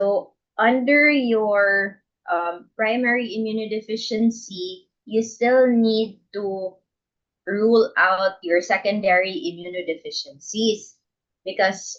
So under your primary immunodeficiency, you still need to rule out your secondary immunodeficiencies because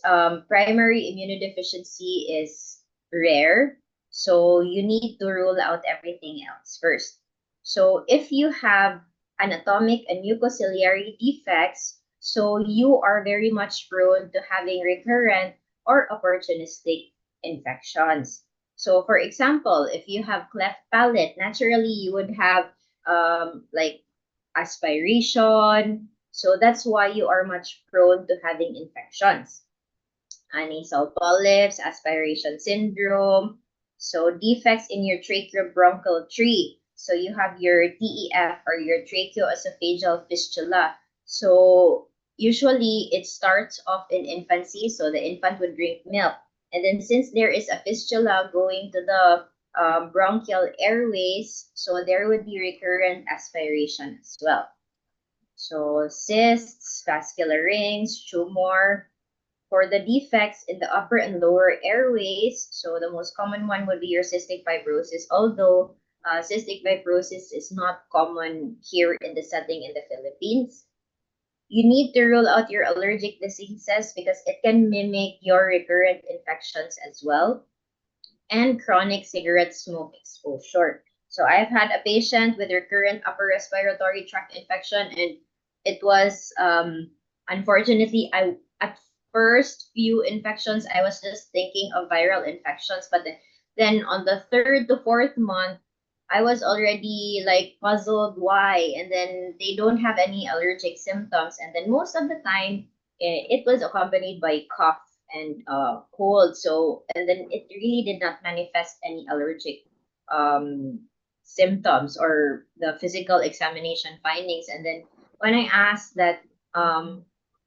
primary immunodeficiency is rare. So you need to rule out everything else first. So if you have anatomic and mucociliary defects, so you are very much prone to having recurrent or opportunistic infections. So for example, if you have cleft palate, naturally you would have like aspiration. So that's why you are much prone to having infections. Nasal polyps, aspiration syndrome. So defects in your tracheobronchial tree. So you have your TEF or your tracheoesophageal fistula. So usually it starts off in infancy. So the infant would drink milk. And then since there is a fistula going to the bronchial airways, so there would be recurrent aspiration as well. So cysts, vascular rings, tumor. For the defects in the upper and lower airways, so the most common one would be your cystic fibrosis, although cystic fibrosis is not common here in the setting in the Philippines. You need to rule out your allergic diseases because it can mimic your recurrent infections as well, and chronic cigarette smoke exposure. So I've had a patient with recurrent upper respiratory tract infection, and it was unfortunately I at first few infections I was just thinking of viral infections, but then on the third to fourth month I was already like puzzled why, and then they don't have any allergic symptoms, and then most of the time it was accompanied by cough and cold. So and then it really did not manifest any allergic um, symptoms or the physical examination findings. And then when I asked that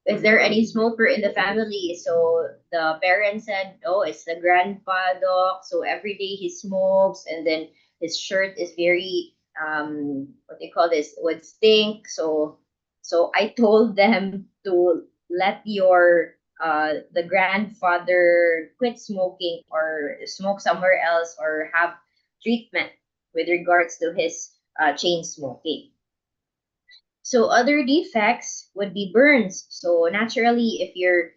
is there any smoker in the family, so the parents said, oh, it's the grandfather. So every day he smokes, and then his shirt is very what do you call this, would stink. So I told them to let your the grandfather quit smoking or smoke somewhere else or have treatment with regards to his chain smoking. So other defects would be burns. So naturally, if your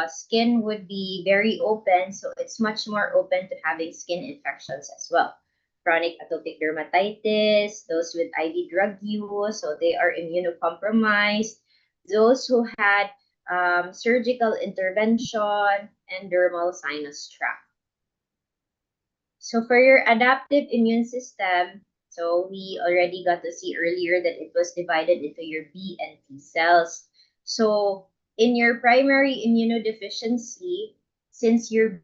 skin would be very open, so it's much more open to having skin infections as well. Chronic atopic dermatitis, those with IV drug use, so they are immunocompromised. Those who had surgical intervention and dermal sinus tract. So for your adaptive immune system, so we already got to see earlier that it was divided into your B and T cells. So in your primary immunodeficiency, since your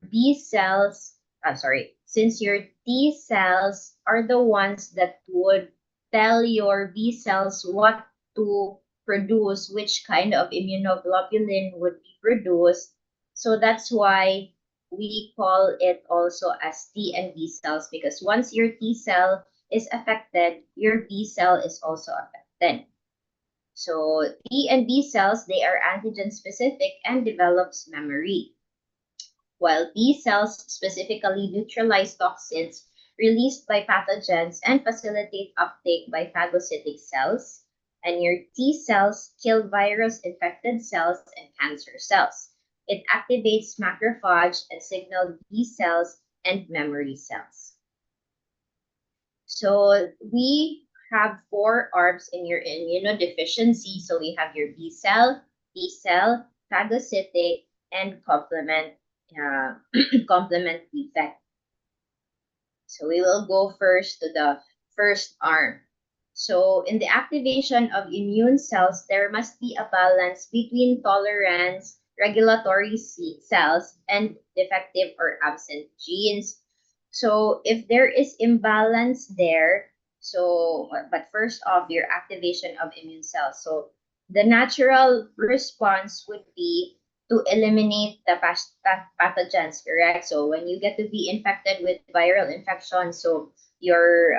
since your T cells are the ones that would tell your B cells what to produce, which kind of immunoglobulin would be produced. So that's why we call it also as T and B cells, because once your T cell is affected, your B cell is also affected. So T and B cells, they are antigen specific and develops memory, while B cells specifically neutralize toxins released by pathogens and facilitate uptake by phagocytic cells. And your T cells kill virus-infected cells and cancer cells. It activates macrophage and signal B cells and memory cells. So we have four ARBs in your immunodeficiency. So we have your B cell, T cell, phagocytic, and complement complement defect. So we will go first to the first arm. So in the activation of immune cells, there must be a balance between tolerance, regulatory cells, and defective or absent genes. So if there is imbalance there, so but first off, your activation of immune cells. So the natural response would be to eliminate the pathogens, correct? So when you get to be infected with viral infection, so your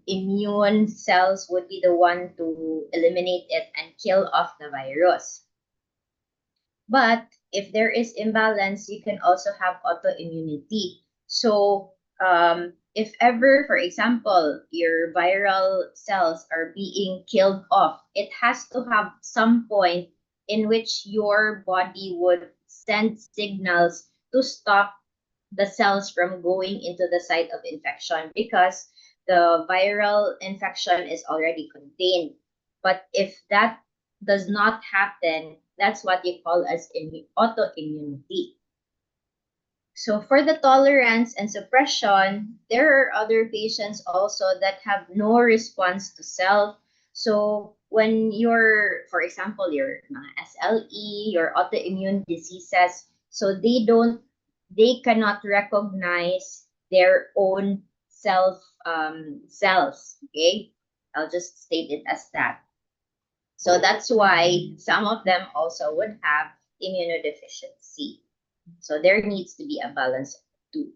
immune cells would be the one to eliminate it and kill off the virus. But if there is imbalance, you can also have autoimmunity. So if ever, for example, your viral cells are being killed off, it has to have some point in which your body would send signals to stop the cells from going into the site of infection because the viral infection is already contained. But if that does not happen, that's what you call as autoimmunity. So for the tolerance and suppression, there are other patients also that have no response to self. So when you're, for example, your SLE, your autoimmune diseases, so they cannot recognize their own self cells. Okay, I'll just state it as that. So that's why some of them also would have immunodeficiency. So there needs to be a balance of the two.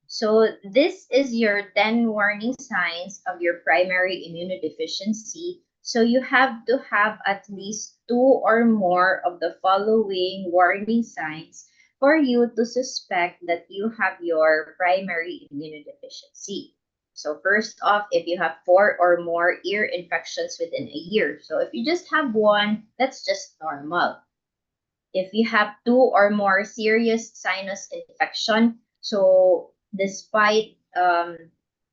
So this is your 10 warning signs of your primary immunodeficiency. So you have to have at least 2 or more of the following warning signs for you to suspect that you have your primary immunodeficiency. So first off, if you have 4 or more ear infections within a year. So if you just have one, that's just normal. If you have 2 or more serious sinus infection, so despite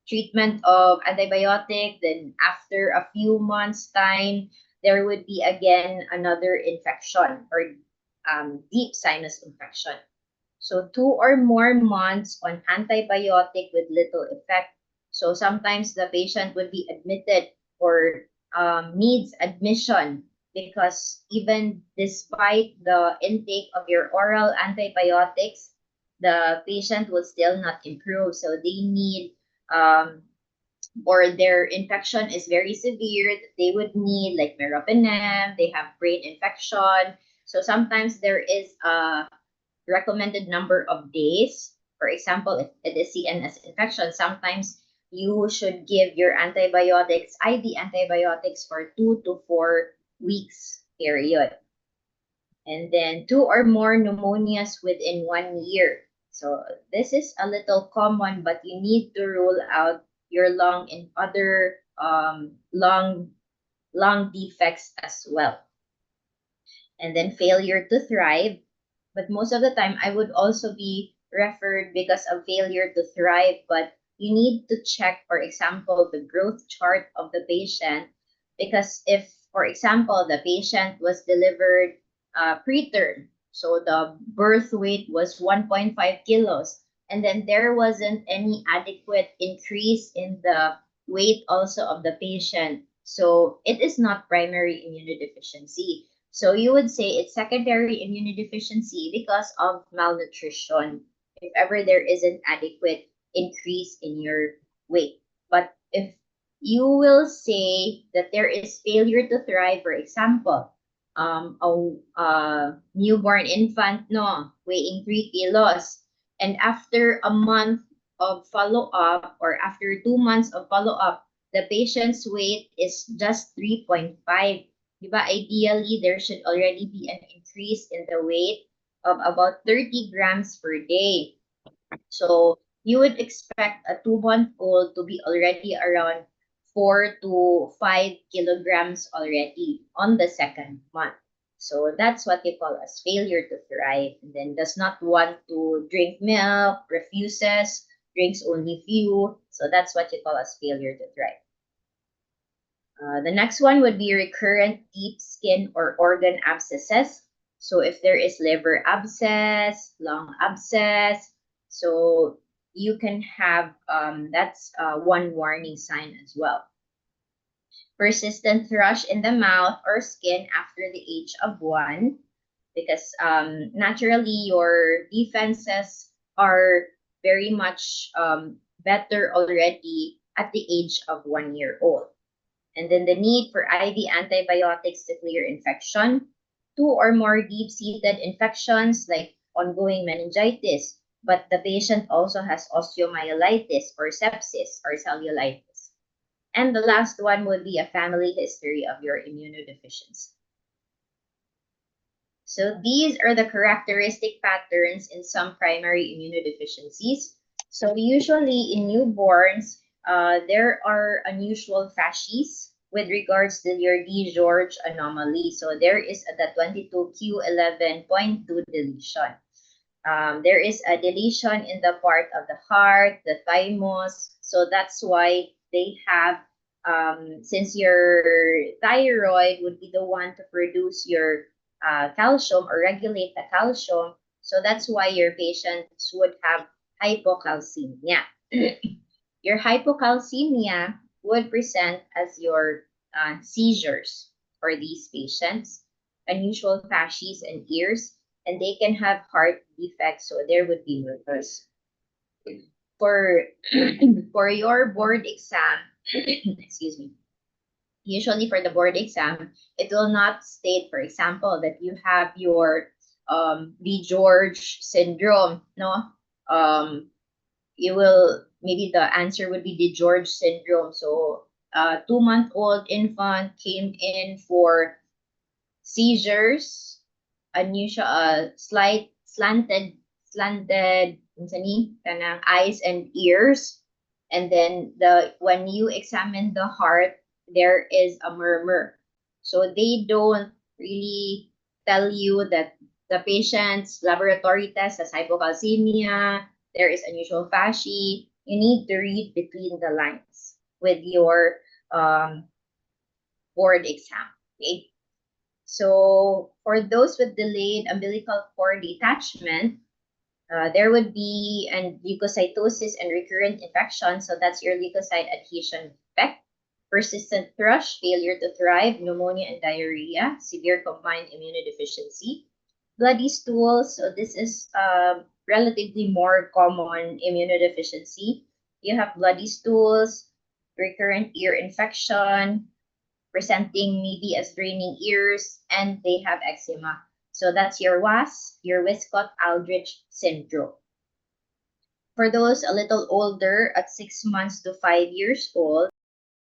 treatment of antibiotic, then after a few months' time, there would be again another infection or deep sinus infection. So 2 or more months on antibiotic with little effect. So sometimes the patient would be admitted or needs admission because even despite the intake of your oral antibiotics, the patient will still not improve. So they need or their infection is very severe, they would need like meropenem, they have brain infection. So sometimes there is a recommended number of days. For example, if it is CNS infection, sometimes you should give your antibiotics, IV antibiotics for 2 to 4 weeks period. And then 2 or more pneumonias within 1 year. So this is a little common, but you need to rule out your lung and other lung defects as well. And then failure to thrive. But most of the time, I would also be referred because of failure to thrive. But you need to check, for example, the growth chart of the patient. Because if, for example, the patient was delivered preterm, so the birth weight was 1.5 kilos, and then there wasn't any adequate increase in the weight also of the patient. So it is not primary immunodeficiency. So you would say it's secondary immunodeficiency because of malnutrition, if ever there is an adequate increase in your weight. But if you will say that there is failure to thrive, for example, a newborn infant, no, weighing 3 kilos, and after a month of follow-up or after 2 months of follow-up, the patient's weight is just 3.5. Diba, ideally, there should already be an increase in the weight of about 30 grams per day. So you would expect a 2-month-old to be already around 4 to 5 kilograms already on the second month. So that's what they call as failure to thrive. And then does not want to drink milk, refuses, drinks only few. So that's what you call as failure to thrive. The next one would be recurrent deep skin or organ abscesses. So if there is liver abscess, lung abscess, so you can have that's one warning sign as well. Persistent thrush in the mouth or skin after the age of 1, because naturally your defenses are very much better already at the age of 1 year old. And then the need for IV antibiotics to clear infection, 2 or more deep-seated infections like ongoing meningitis, but the patient also has osteomyelitis or sepsis or cellulitis. And the last one would be a family history of your immunodeficiency. So these are the characteristic patterns in some primary immunodeficiencies. So usually in newborns, there are unusual fascies with regards to your DiGeorge anomaly. So there is the 22q11.2 deletion. There is a deletion in the part of the heart, the thymus. So that's why they have, since your thyroid would be the one to produce your calcium or regulate the calcium. So that's why your patients would have hypocalcemia. Your hypocalcemia would present as your seizures for these patients, unusual fascies and ears, and they can have heart defects, so there would be nervous. For for your board exam, excuse me, usually for the board exam, it will not state, for example, that you have your B. George syndrome, no? You will, maybe the answer would be the George syndrome. So, 2-month-old infant came in for seizures, unusual, slanted, kanang eyes and ears. And then when you examine the heart, there is a murmur. So they don't really tell you that the patient's laboratory test has hypocalcemia, there is unusual fascie. You need to read between the lines with your um, board exam. Okay. So for those with delayed umbilical cord detachment, there would be an leukocytosis and recurrent infection. So that's your leukocyte adhesion defect, persistent thrush, failure to thrive, pneumonia and diarrhea, severe combined immunodeficiency, bloody stools. So this is relatively more common immunodeficiency. You have bloody stools, recurrent ear infection, presenting maybe as draining ears, and they have eczema. So that's your WAS, your Wiskott-Aldrich syndrome. For those a little older, at 6 months to 5 years old,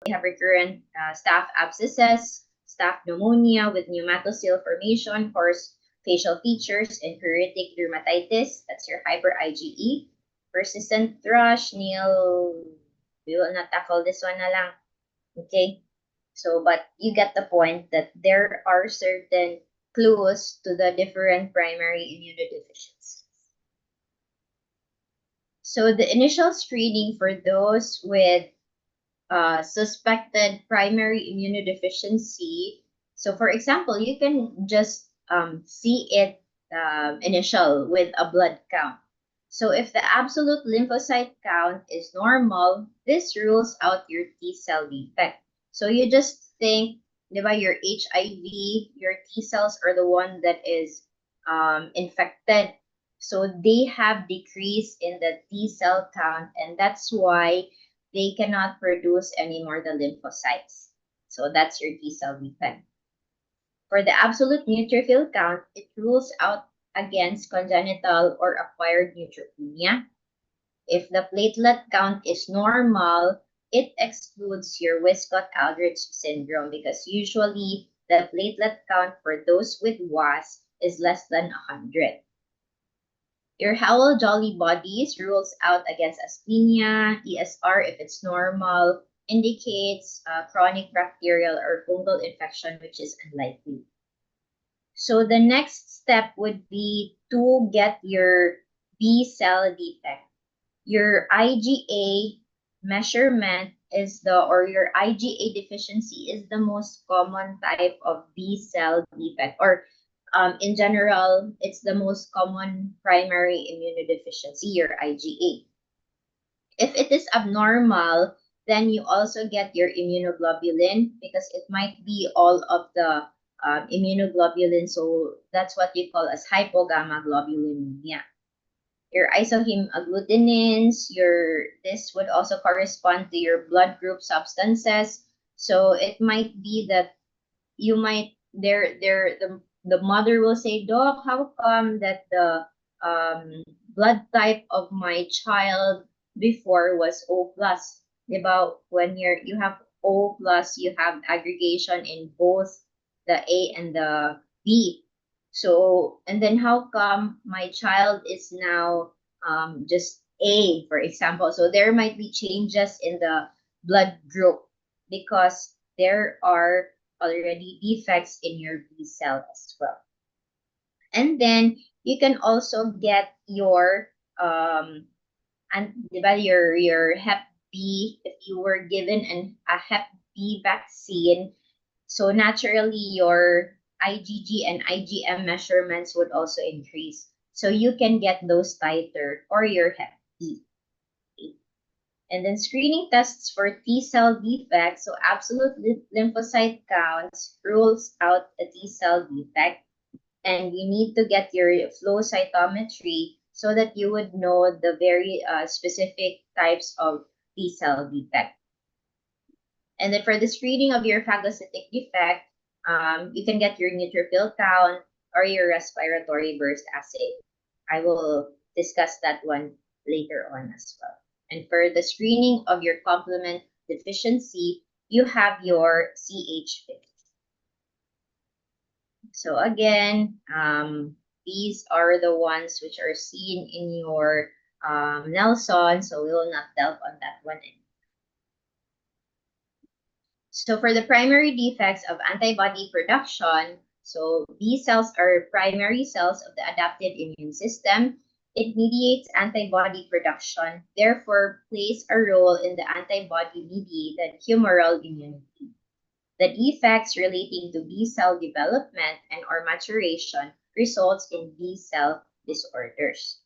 they have recurrent staph abscesses, staph pneumonia with pneumatocyl formation, coarse facial features, and pruritic dermatitis. That's your hyper IgE. Persistent thrush, Neil, we will not tackle this one na lang. Okay? So, but you get the point that there are certain clues to the different primary immunodeficiencies. So the initial screening for those with suspected primary immunodeficiency. So for example, you can just see it initial with a blood count. So if the absolute lymphocyte count is normal, this rules out your T cell defect. So you just think, diba, your HIV, your T cells are the one that is infected. So they have decreased in the T cell count, and that's why they cannot produce anymore the lymphocytes. So that's your T cell defect. For the absolute neutrophil count, it rules out against congenital or acquired neutropenia. If the platelet count is normal, it excludes your Wiskott-Aldrich syndrome because usually the platelet count for those with WAS is less than 100. Your Howell-Jolly bodies rules out against asthenia. ESR, if it's normal, indicates chronic bacterial or fungal infection, which is unlikely. So the next step would be to get your B cell defect. Your IgA measurement is or your IgA deficiency is the most common type of B cell defect, or in general, it's the most common primary immunodeficiency, your IgA. If it is abnormal, then you also get your immunoglobulin because it might be all of the immunoglobulin. So that's what you call as hypogammaglobulinemia. Your isohemagglutinins, this would also correspond to your blood group substances. So it might be that you might the mother will say, Doc, how come that the blood type of my child before was O plus? Diba? When you have O plus, you have aggregation in both the A and the B. So, and then how come my child is now just A, for example. So there might be changes in the blood group because there are already defects in your B cell as well. And then you can also get your and your Hep B if you were given a Hep B vaccine. So naturally your IgG and IgM measurements would also increase. So you can get those titer or your Hep B. And then screening tests for T cell defects. So absolute lymphocyte counts rules out a T cell defect. And you need to get your flow cytometry so that you would know the very specific types of T cell defect. And then for the screening of your phagocytic defect, you can get your neutrophil count or your respiratory burst assay. I will discuss that one later on as well. And for the screening of your complement deficiency, you have your CH50. So again, these are the ones which are seen in your Nelson, so we will not delve on that one. So for the primary defects of antibody production, so B cells are primary cells of the adaptive immune system. It mediates antibody production, therefore plays a role in the antibody-mediated humoral immunity. The defects relating to B cell development and or maturation results in B cell disorders.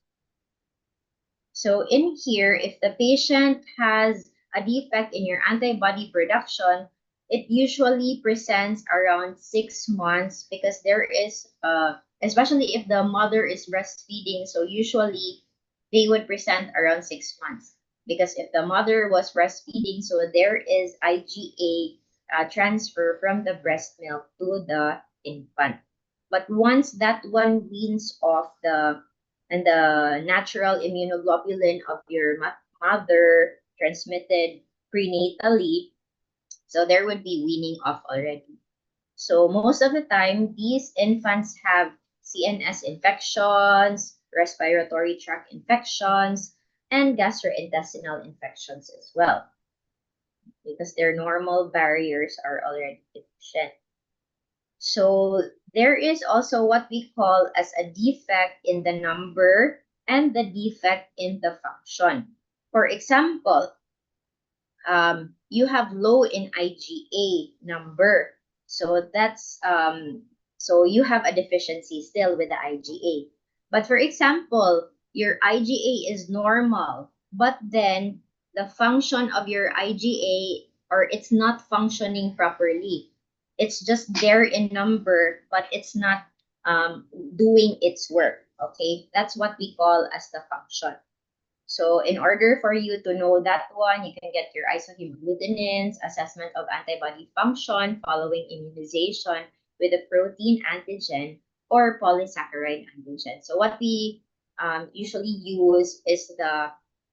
So in here, if the patient has a defect in your antibody production, it usually presents around 6 months because there is, especially if the mother is breastfeeding, so usually they would present around 6 months. Because if the mother was breastfeeding, so there is IgA transfer from the breast milk to the infant. But once that one weans off the natural immunoglobulin of your mother transmitted prenatally, so there would be weaning off already. So most of the time, these infants have CNS infections, respiratory tract infections, and gastrointestinal infections as well, because their normal barriers are already deficient. So there is also what we call as a defect in the number and the defect in the function. For example, you have low in IgA number. So that's so you have a deficiency still with the IgA. But for example, your IgA is normal, but then the function of your IgA or it's not functioning properly. It's just there in number, but it's not doing its work. Okay, that's what we call as the function. So in order for you to know that one, you can get your isohemagglutinins, assessment of antibody function following immunization with a protein antigen or polysaccharide antigen. So what we usually use is the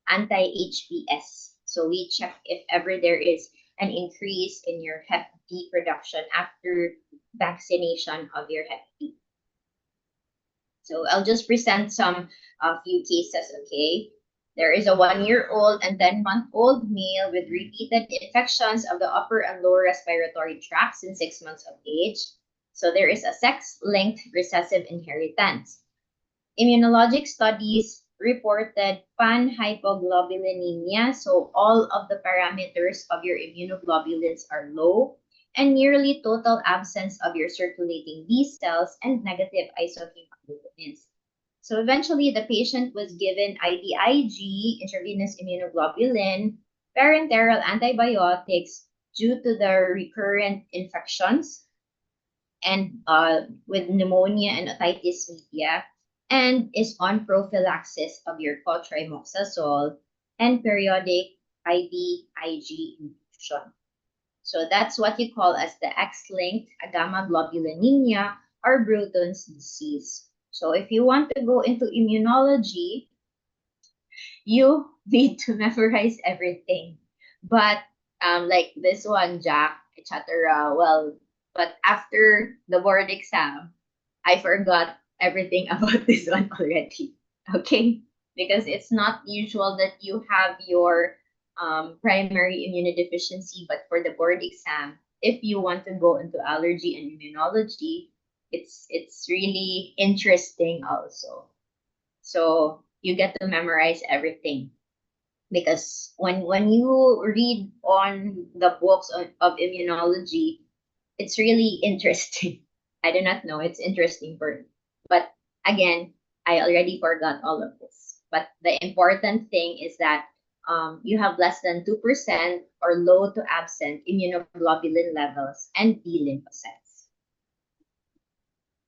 anti-HBs. So we check if ever there is an increase in your Hep B production after vaccination of your Hep B. So I'll just present some few cases, okay? There is a 1-year-old and 10-month-old male with repeated infections of the upper and lower respiratory tracts since 6 months of age. So there is a sex-linked recessive inheritance. Immunologic studies reported panhypoglobulinemia, so all of the parameters of your immunoglobulins are low, and nearly total absence of your circulating B cells and negative isohemagglutinins. So eventually, the patient was given IVIG, intravenous immunoglobulin, parenteral antibiotics due to the recurrent infections and with pneumonia and otitis media, and is on prophylaxis of your cotrimoxazole and periodic IVIG infusion. So that's what you call as the X-linked agammaglobulinemia or Bruton's disease. So if you want to go into immunology, you need to memorize everything. But like this one, Jack, etc. Well, but after the board exam, I forgot everything about this one already. Okay. because it's not usual that you have your primary immunodeficiency, but for the board exam, if you want to go into allergy and immunology, it's really interesting also. So you get to memorize everything because when you read on the books of immunology, it's really interesting. I do not know, it's interesting for me. But again, I already forgot all of this. But the important thing is that you have less than 2% or low to absent immunoglobulin levels and B lymphocytes.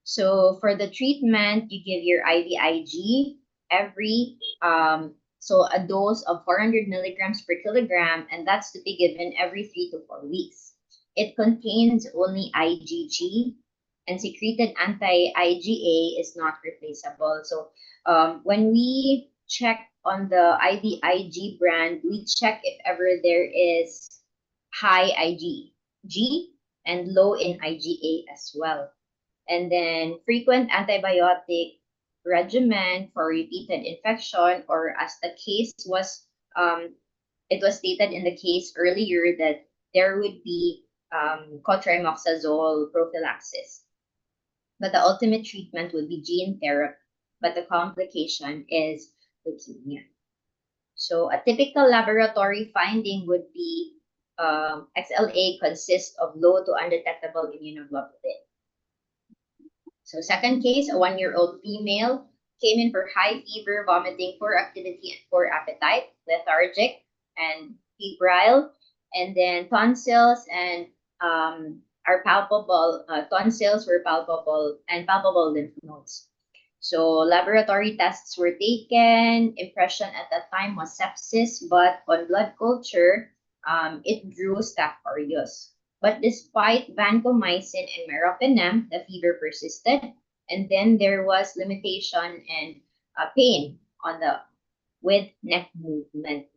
So for the treatment, you give your IVIG every so a dose of 400 milligrams per kilogram, and that's to be given every 3 to 4 weeks. It contains only IgG, and secreted anti-IgA is not replaceable. So when we check on the IVIG brand, we check if ever there is high IgG and low in IgA as well. And then frequent antibiotic regimen for repeated infection, or as the case was, it was stated in the case earlier that there would be cotrimoxazole prophylaxis. But the ultimate treatment would be gene therapy, but the complication is leukemia. So a typical laboratory finding would be XLA consists of low to undetectable immunoglobulin. So second case, a 1-year-old female came in for high fever, vomiting, poor activity, and poor appetite, lethargic and febrile, and then tonsils and are palpable. Tonsils were palpable and palpable lymph nodes. So laboratory tests were taken. Impression at that time was sepsis, but on blood culture, it drew Staph aureus. But despite vancomycin and meropenem, the fever persisted, and then there was limitation and pain on the with neck movement.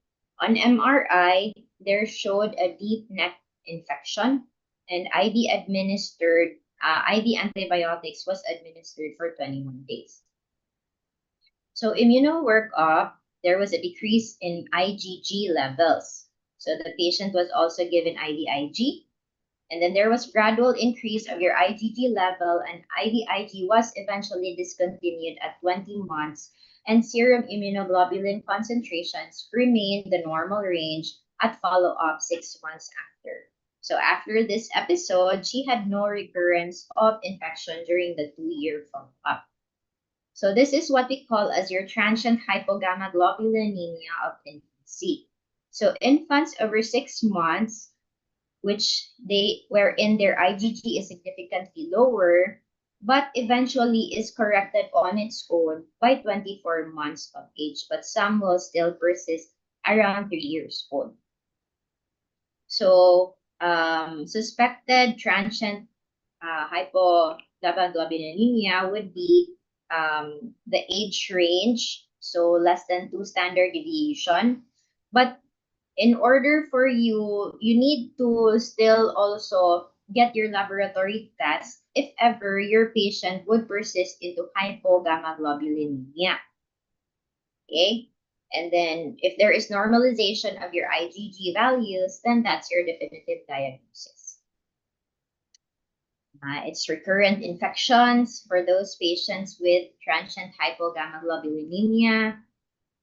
On MRI, there showed a deep neck infection, and IV antibiotics was administered for 21 days. So immuno workup, there was a decrease in IgG levels. So the patient was also given IVIG. And then there was gradual increase of your IgG level, and IVIG was eventually discontinued at 20 months, and serum immunoglobulin concentrations remained the normal range at follow-up 6 months after. So after this episode, she had no recurrence of infection during the 2-year follow-up. So this is what we call as your transient hypogammaglobulinemia of infancy. So infants over 6 months, wherein their IgG is significantly lower, but eventually is corrected on its own by 24 months of age, but some will still persist around 3 years old. So suspected transient hypogammaglobulinemia would be the age range, so less than 2 standard deviation. But in order for you need to still also get your laboratory test if ever your patient would persist into hypogammaglobulinemia. Okay? And then if there is normalization of your IgG values, then that's your definitive diagnosis. It's recurrent infections for those patients with transient hypogammaglobulinemia.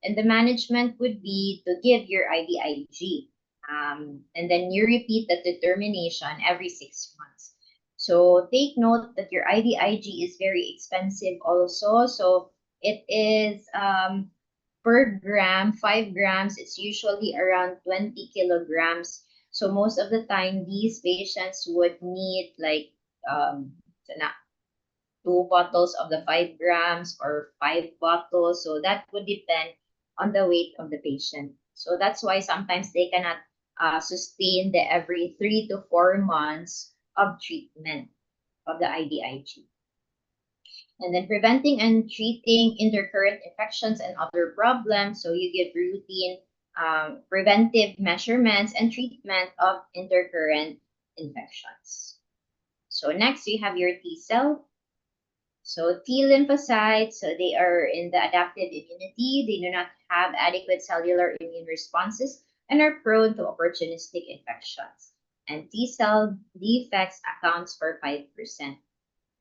And the management would be to give your IVIG. And then you repeat the determination every 6 months. So take note that your IVIG is very expensive also. So it is per gram, 5 grams, it's usually around 20 kilograms. So most of the time, these patients would need like 2 bottles of the 5 grams or 5 bottles. So that would depend on the weight of the patient. So that's why sometimes they cannot sustain the every 3 to 4 months of treatment of the IVIG. And then preventing and treating intercurrent infections and other problems. So you give routine preventive measurements and treatment of intercurrent infections. So next, we have your T cell. So T lymphocytes, so they are in the adaptive immunity. They do not have adequate cellular immune responses and are prone to opportunistic infections. And T cell defects accounts for 5%.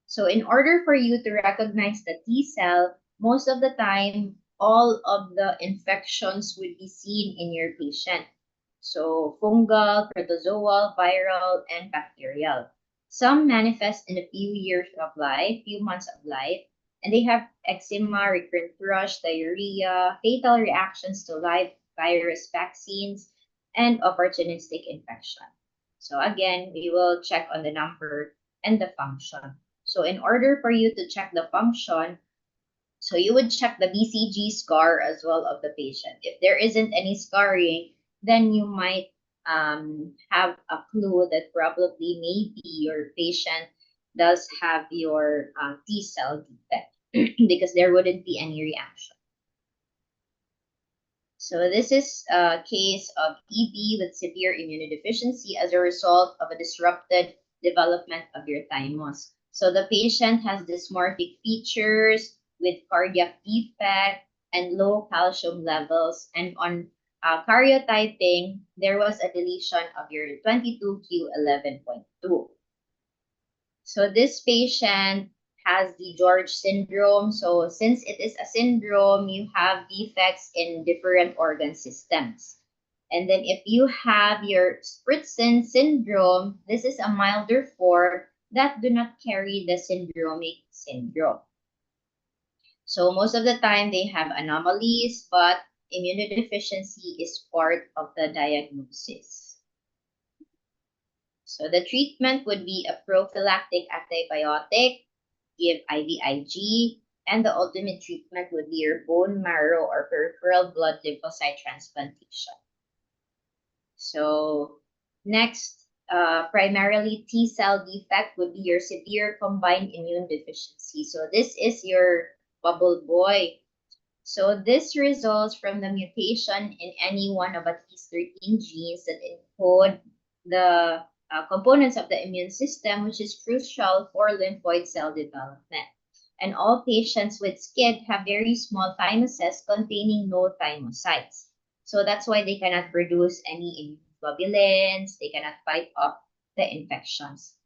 So in order for you to recognize the T cell, most of the time, all of the infections would be seen in your patient. So fungal, protozoal, viral, and bacterial. Some manifest in a few years of life, few months of life, and they have eczema, recurrent thrush, diarrhea, fatal reactions to live virus vaccines, and opportunistic infection. So again, we will check on the number and the function. So in order for you to check the function, so you would check the BCG scar as well of the patient. If there isn't any scarring, then you might have a clue that probably maybe your patient does have your T cell defect because there wouldn't be any reaction. So this is a case of EB with severe immunodeficiency as a result of a disrupted development of your thymus. So the patient has dysmorphic features with cardiac defect and low calcium levels. And on karyotyping, there was a deletion of your 22q11.2. So this patient has the George syndrome. So since it is a syndrome, you have defects in different organ systems. And then if you have your Spritzen syndrome, this is a milder form that do not carry the syndromic syndrome. So most of the time they have anomalies, but immunodeficiency is part of the diagnosis. So the treatment would be a prophylactic antibiotic, give IVIG, and the ultimate treatment would be your bone marrow or peripheral blood lymphocyte transplantation. So next, primarily T cell defect would be your severe combined immune deficiency. So this is your bubble boy. So this results from the mutation in any one of at least 13 genes that encode the components of the immune system, which is crucial for lymphoid cell development. And all patients with SCID have very small thymuses containing no thymocytes. So that's why they cannot produce any immunoglobulins, they cannot fight off the infections.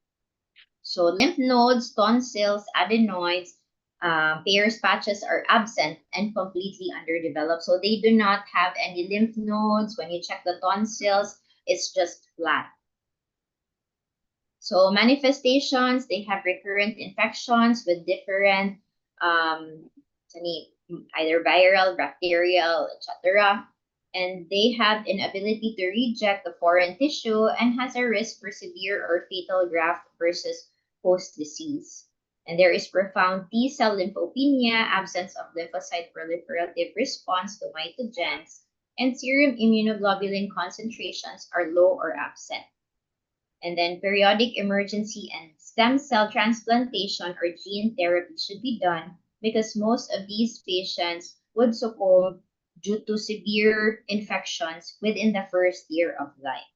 So lymph nodes, tonsils, adenoids, Peyer's patches are absent and completely underdeveloped. So they do not have any lymph nodes. When you check the tonsils, it's just flat. So manifestations, they have recurrent infections with different, either viral, bacterial, etc. And they have inability to reject the foreign tissue and has a risk for severe or fatal graft versus host disease. And there is profound T cell lymphopenia, absence of lymphocyte proliferative response to mitogens, and serum immunoglobulin concentrations are low or absent. And then periodic emergency and stem cell transplantation or gene therapy should be done because most of these patients would succumb due to severe infections within the first year of life.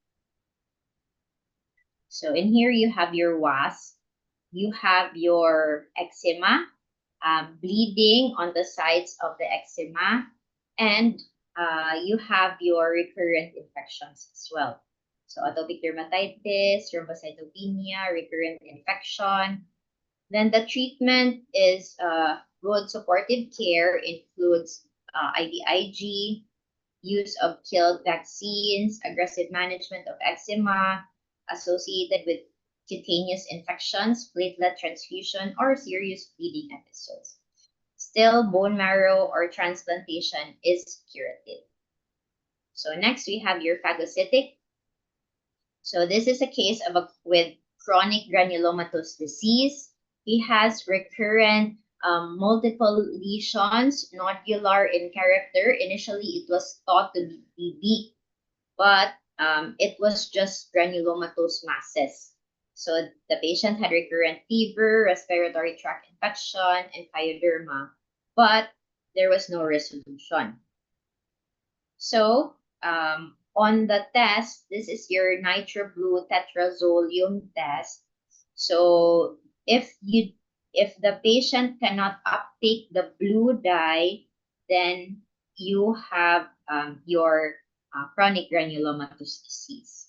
So in here you have your WAS, you have your eczema, bleeding on the sides of the eczema, and you have your recurrent infections as well. So atopic dermatitis, thrombocytopenia, recurrent infection. Then the treatment is good supportive care, includes IVIG, use of killed vaccines, aggressive management of eczema associated with cutaneous infections, platelet transfusion, or serious bleeding episodes. Still, bone marrow or transplantation is curative. So next we have your phagocytic. So this is a case of with chronic granulomatous disease. He has recurrent multiple lesions, nodular in character. Initially, it was thought to be BB, but it was just granulomatous masses. So the patient had recurrent fever, respiratory tract infection, and pyoderma, but there was no resolution. So on the test, this is your NitroBlue tetrazolium test. So if you If the patient cannot uptake the blue dye, then you have your chronic granulomatous disease.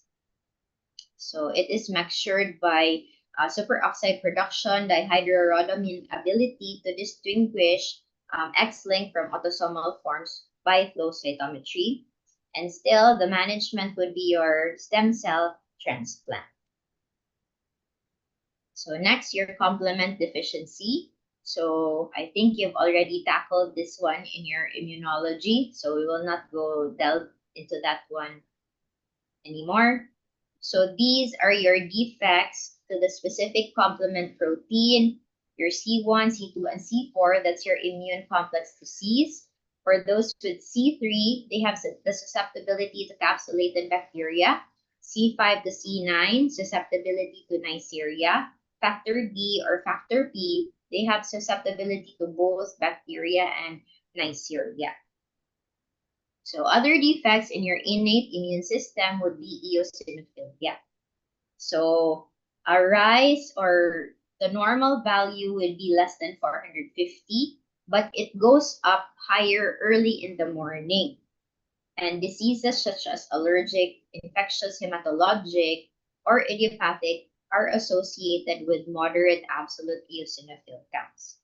So it is measured by superoxide production, dihydrorhodamine ability to distinguish X-linked from autosomal forms by flow cytometry. And still, the management would be your stem cell transplant. So next, your complement deficiency. So I think you've already tackled this one in your immunology, so we will not go delve into that one anymore. So these are your defects to the specific complement protein, your C1, C2, and C4. That's your immune complex disease. For those with C3, they have the susceptibility to capsulated bacteria. C5 to C9, susceptibility to Neisseria. Factor D or factor P, they have susceptibility to both bacteria and Neisseria. So other defects in your innate immune system would be eosinophilia. So a rise or the normal value would be less than 450, but it goes up higher early in the morning. And diseases such as allergic, infectious, hematologic, or idiopathic are associated with moderate absolute eosinophil counts.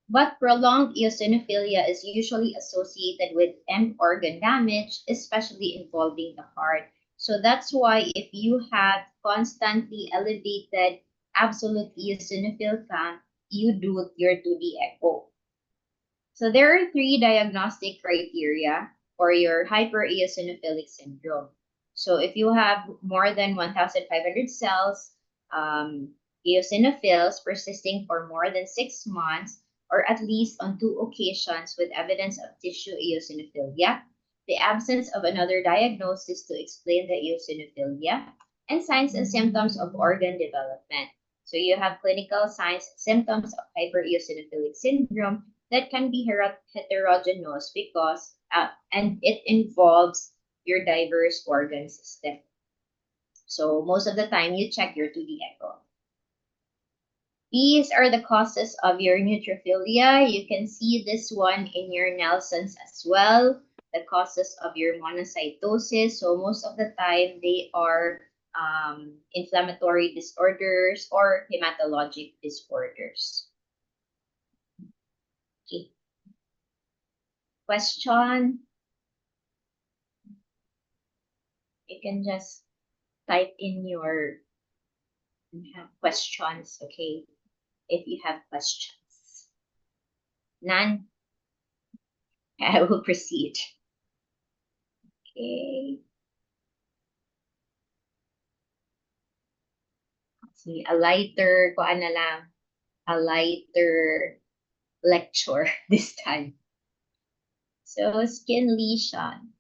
But prolonged eosinophilia is usually associated with end organ damage, especially involving the heart. So that's why if you have constantly elevated absolute eosinophil count, you do your 2D echo. So there are 3 diagnostic criteria for your hypereosinophilic syndrome. So if you have more than 1,500 cells, eosinophils persisting for more than 6 months, or at least on 2 occasions with evidence of tissue eosinophilia, the absence of another diagnosis to explain the eosinophilia, and signs and symptoms of organ development. So you have clinical signs and symptoms of hypereosinophilic syndrome that can be heterogeneous because and it involves your diverse organ system. So most of the time you check your 2D echo. These are the causes of your neutrophilia. You can see this one in your Nelson's as well. The causes of your monocytosis. So most of the time they are inflammatory disorders or hematologic disorders. Okay. Question? You can just type in your questions, okay? If you have questions. None? I will proceed. Okay. See, a lighter lecture this time. So skin lesion.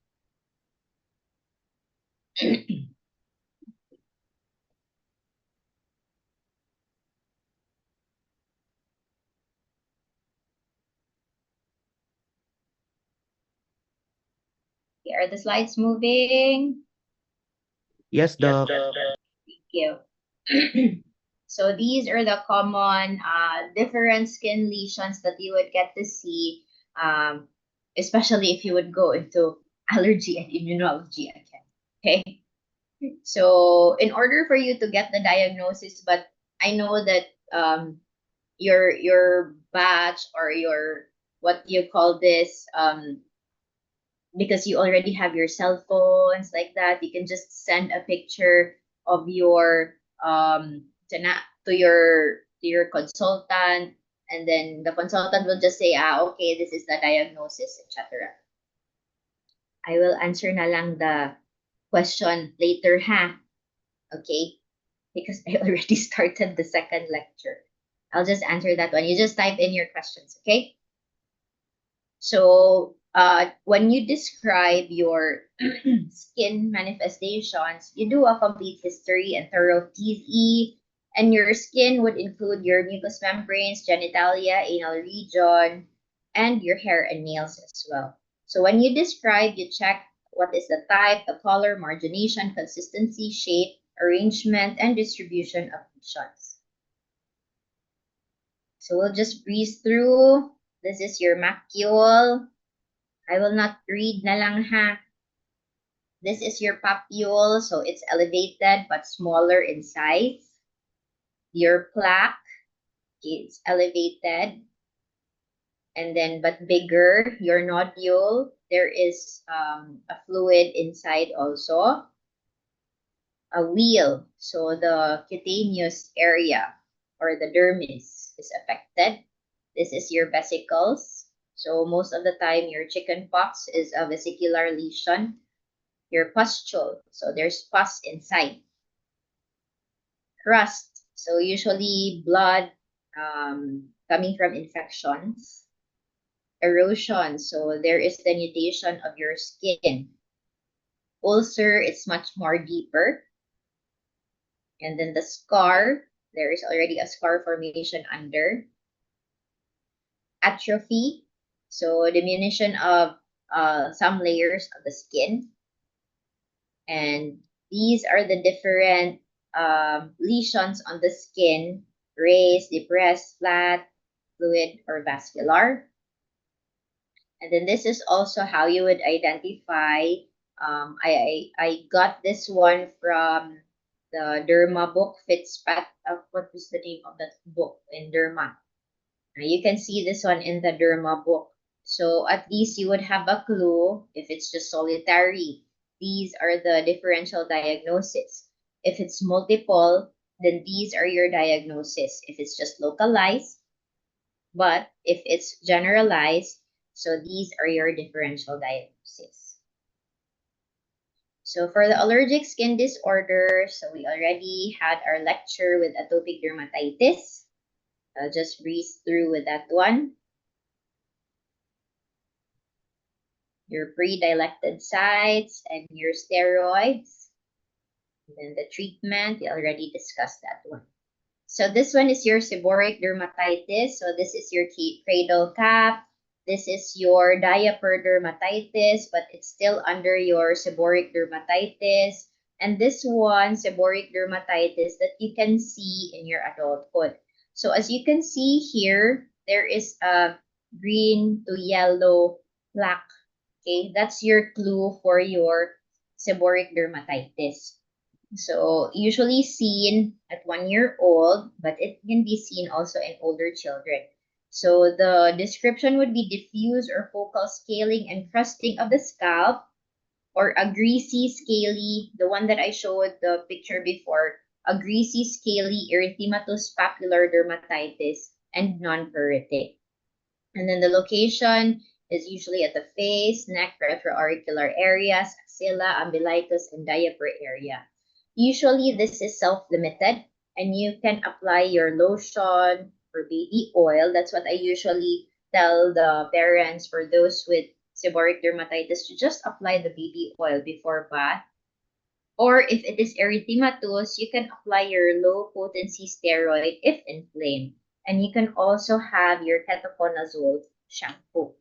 Are the slides moving? Yes, Doc. Thank you. So these are the common different skin lesions that you would get to see, especially if you would go into allergy and immunology again. Okay. So in order for you to get the diagnosis, but I know that your batch or your what you call this because you already have your cell phones like that, you can just send a picture of your to your consultant, and then the consultant will just say, okay, this is the diagnosis, etc. I will answer na lang the question later, ha? Okay? Because I already started the second lecture. I'll just answer that one. You just type in your questions, okay? So when you describe your skin manifestations, you do a complete history and thorough TZE, and your skin would include your mucous membranes, genitalia, anal region, and your hair and nails as well. So when you describe, you check what is the type, the color, margination, consistency, shape, arrangement, and distribution of lesions. So we'll just breeze through. This is your macule. I will not read na lang ha. This is your papule, so it's elevated but smaller in size. Your plaque is elevated and then but bigger. Your nodule, there is a fluid inside also. A wheal, so the cutaneous area or the dermis is affected. This is your vesicles. So most of the time, your chickenpox is a vesicular lesion. Your pustule, so there's pus inside. Crust, so usually blood coming from infections. Erosion, so there is denudation of your skin. Ulcer, it's much more deeper. And then the scar, there is already a scar formation under. Atrophy, so diminution of some layers of the skin. And these are the different lesions on the skin: raised, depressed, flat, fluid, or vascular. And then this is also how you would identify. I got this one from the Derma book, what was the name of that book in Derma? You can see this one in the Derma book. So at least you would have a clue if it's just solitary. These are the differential diagnosis. If it's multiple, then these are your diagnosis. If it's just localized, but if it's generalized, so these are your differential diagnosis. So for the allergic skin disorder, so we already had our lecture with atopic dermatitis. I'll just breeze through with that one. Your pre-dilated sites and your steroids. And then the treatment, we already discussed that one. So this one is your seborrheic dermatitis. So this is your cradle cap. This is your diaper dermatitis, but it's still under your seborrheic dermatitis. And this one, seborrheic dermatitis, that you can see in your adulthood. So as you can see here, there is a green to yellow plaque. Okay, that's your clue for your seborrheic dermatitis. So usually seen at 1 year old, but it can be seen also in older children. So the description would be diffuse or focal scaling and crusting of the scalp, or a greasy, scaly, the one that I showed the picture before, a greasy, scaly erythematous papular dermatitis and non-pruritic. And then the location is usually at the face, neck, retroauricular areas, axilla, umbilicus, and diaper area. Usually this is self-limited and you can apply your lotion or baby oil. That's what I usually tell the parents for those with seborrheic dermatitis, to just apply the baby oil before bath. Or if it is erythematous, you can apply your low potency steroid if inflamed. And you can also have your ketoconazole shampoo.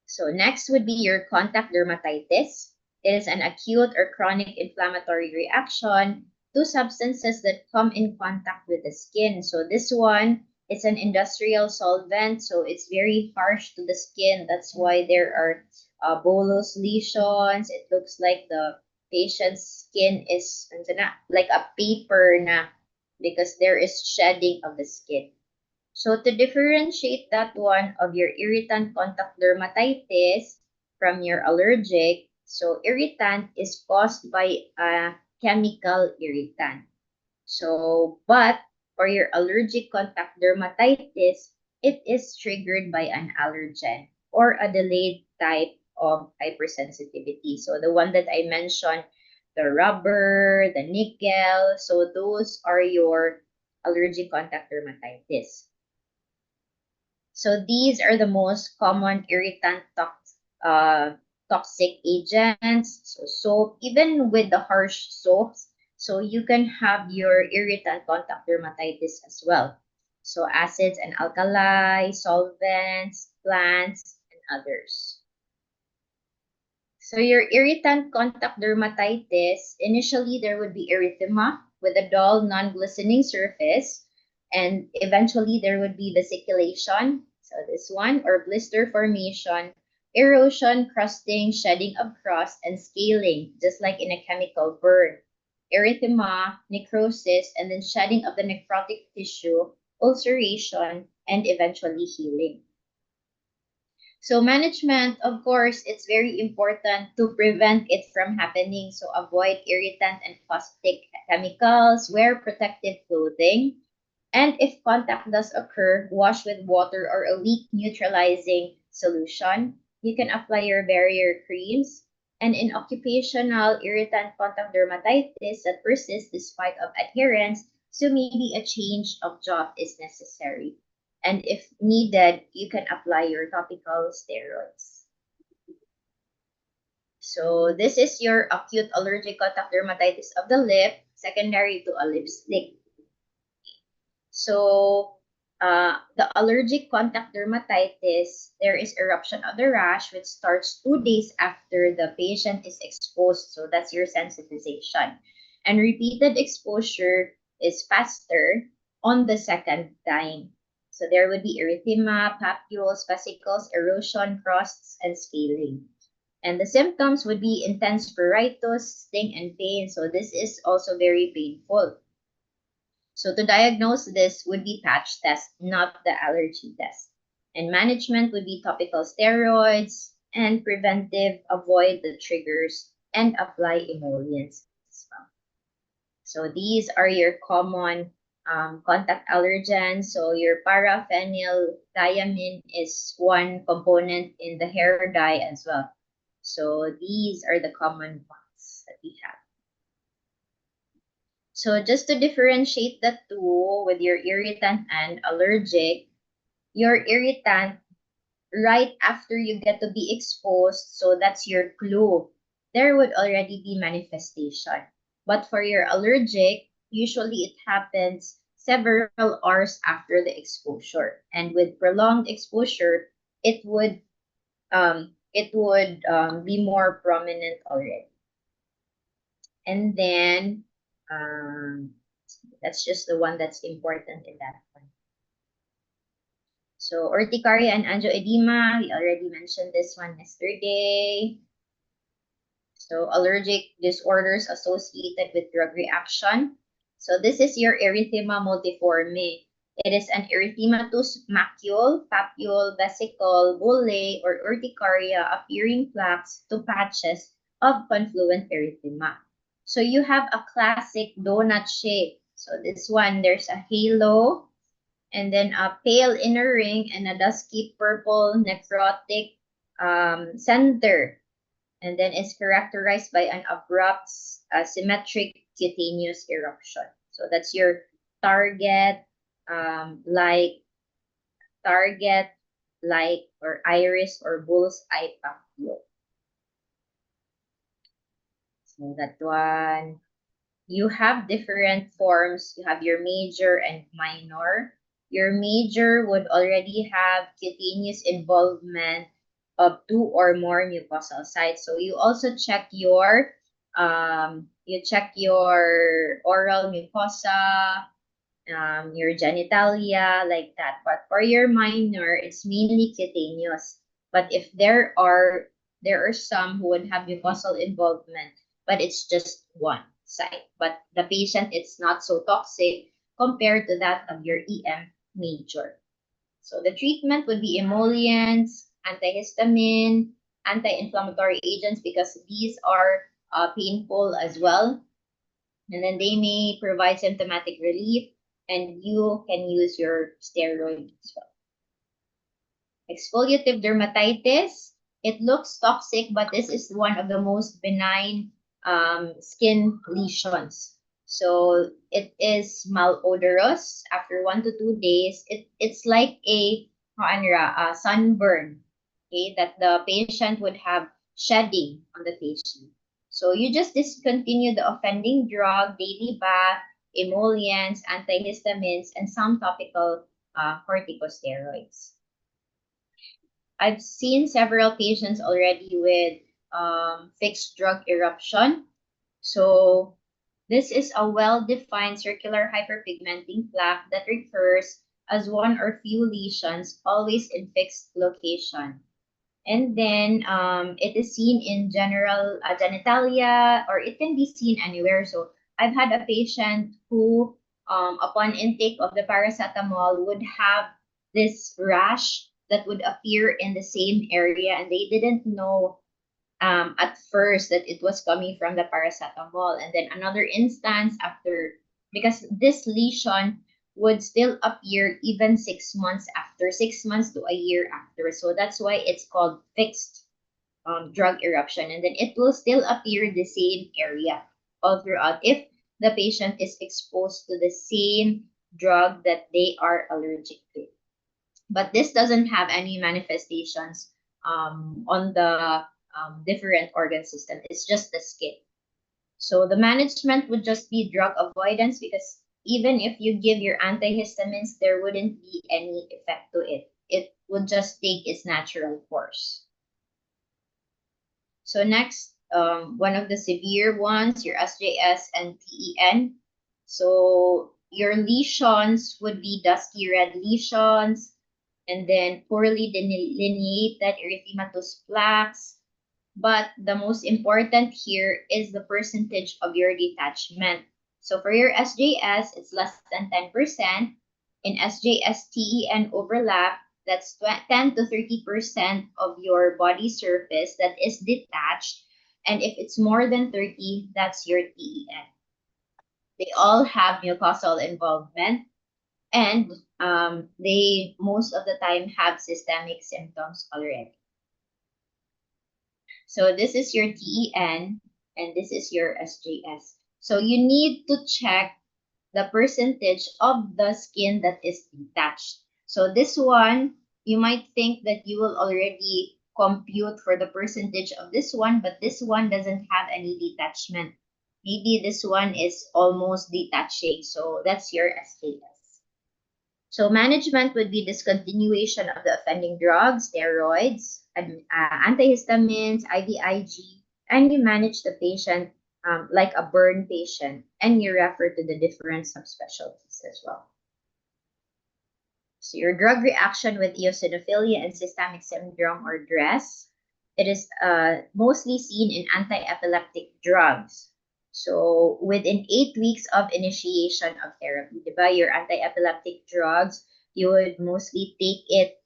So next would be your contact dermatitis. It is an acute or chronic inflammatory reaction to substances that come in contact with the skin. So this one, it's an industrial solvent, so it's very harsh to the skin. That's why there are bolus lesions. It looks like the patient's skin is like a paper na, because there is shedding of the skin. So to differentiate that one of your irritant contact dermatitis from your allergic, so irritant is caused by a chemical irritant. So, but for your allergic contact dermatitis, it is triggered by an allergen or a delayed type of hypersensitivity. So the one that I mentioned, the rubber, the nickel, so those are your allergic contact dermatitis. So these are the most common irritant toxic agents. So soap, even with the harsh soaps, so you can have your irritant contact dermatitis as well. So acids and alkali, solvents, plants, and others. So your irritant contact dermatitis, initially there would be erythema with a dull, non-glistening surface. And eventually there would be vesiculation, so this one, or blister formation, erosion, crusting, shedding of crust, and scaling, just like in a chemical burn, erythema, necrosis, and then shedding of the necrotic tissue, ulceration, and eventually healing. So management, of course, it's very important to prevent it from happening. So avoid irritant and caustic chemicals, wear protective clothing, and if contact does occur, wash with water or a weak neutralizing solution. You can apply your barrier creams. And in occupational irritant contact dermatitis that persists despite of adherence, so maybe a change of job is necessary. And if needed, you can apply your topical steroids. So this is your acute allergic contact dermatitis of the lip, secondary to a lipstick. So the allergic contact dermatitis, there is eruption of the rash, which starts 2 days after the patient is exposed. So that's your sensitization. And repeated exposure is faster on the second time. So there would be erythema, papules, vesicles, erosion, crusts, and scaling. And the symptoms would be intense pruritus, sting, and pain. So this is also very painful. So to diagnose this would be patch test, not the allergy test. And management would be topical steroids, and preventive, avoid the triggers and apply emollients as well. So these are your common contact allergens. So your paraphenyldiamine is one component in the hair dye as well. So these are the common ones that we have. So just to differentiate the two with your irritant and allergic, your irritant, right after you get to be exposed, so that's your clue, there would already be manifestation. But for your allergic, usually it happens several hours after the exposure. And with prolonged exposure, it would be more prominent already. And then that's just the one that's important in that one. So urticaria and angioedema, we already mentioned this one yesterday. So allergic disorders associated with drug reaction. So this is your erythema multiforme. It is an erythematous macule, papule, vesicle, bullae, or urticaria appearing plaques to patches of confluent erythema. So you have a classic donut shape. So this one, there's a halo, and then a pale inner ring, and a dusky purple necrotic center. And then it's characterized by an abrupt, symmetric cutaneous eruption. So that's your target, like or iris or bull's eye papule. So that one, you have different forms. You have your major and minor. Your major would already have cutaneous involvement of 2 or more mucosal sites. So you also check your oral mucosa, your genitalia, like that. But for your minor, it's mainly cutaneous. But if there are some who would have mucosal involvement, but it's just one site. But the patient, it's not so toxic compared to that of your EM major. So the treatment would be emollients, antihistamine, anti-inflammatory agents, because these are painful as well. And then they may provide symptomatic relief, and you can use your steroid as well. Exfoliative dermatitis, it looks toxic, but this is one of the most benign skin lesions. So it is malodorous after 1 to 2 days. It's like a sunburn, okay, that the patient would have shedding on the patient. So you just discontinue the offending drug, daily bath, emollients, antihistamines, and some topical corticosteroids. I've seen several patients already with fixed drug eruption. So This is a well-defined circular hyperpigmenting plaque that recurs as one or few lesions, always in fixed location. And then it is seen in general genitalia, or it can be seen anywhere. So I've had a patient who, upon intake of the paracetamol, would have this rash that would appear in the same area, and they didn't know at first that it was coming from the paracetamol. And then another instance after, because this lesion would still appear even 6 months after, 6 months to a year after. So that's why it's called fixed drug eruption. And then it will still appear the same area all throughout if the patient is exposed to the same drug that they are allergic to. But this doesn't have any manifestations on the different organ system. It's just the skin. So the management would just be drug avoidance, because even if you give your antihistamines, there wouldn't be any effect to it. It would just take its natural course. So next, one of the severe ones, your SJS and TEN. So your lesions would be dusky red lesions, and then poorly delineated erythematous plaques. But the most important here is the percentage of your detachment. So for your SJS, it's less than 10%. In SJS-TEN overlap, that's 10 to 30% of your body surface that is detached. And if it's more than 30, that's your TEN. They all have mucosal involvement, and they most of the time have systemic symptoms already. So this is your TEN and this is your SJS. So you need to check the percentage of the skin that is detached. So this one, you might think that you will already compute for the percentage of this one, but this one doesn't have any detachment. Maybe this one is almost detaching. So that's your SJS. So management would be discontinuation of the offending drugs, steroids, antihistamines, IVIG, and you manage the patient like a burn patient, and you refer to the different subspecialties as well. So your drug reaction with eosinophilia and systemic syndrome or DRESS, it is mostly seen in anti-epileptic drugs. So within 8 weeks of initiation of therapy, diba, your anti-epileptic drugs, you would mostly take it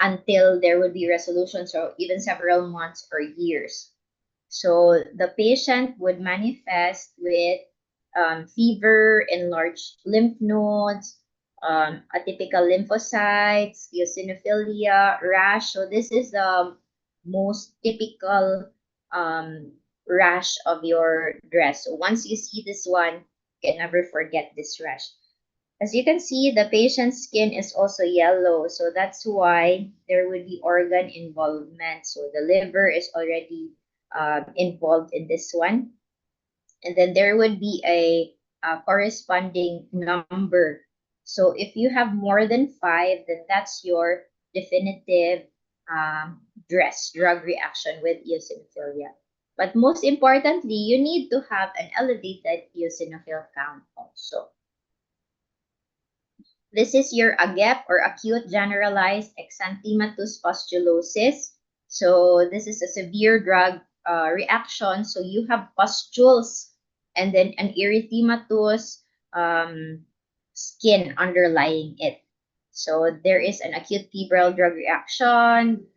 until there would be resolution, so even several months or years. So the patient would manifest with fever, enlarged lymph nodes, atypical lymphocytes, eosinophilia, rash. So this is the most typical rash of your dress. So once you see this one, you can never forget this rash. As you can see, the patient's skin is also yellow. So that's why there would be organ involvement. So the liver is already involved in this one. And then there would be a corresponding number. So if you have more than 5, then that's your definitive drug reaction with eosinophilia. But most importantly, you need to have an elevated eosinophil count also. This is your AGEP, or acute generalized exanthematous pustulosis. So this is a severe drug reaction. So you have pustules and then an erythematous skin underlying it. So there is an acute febrile drug reaction.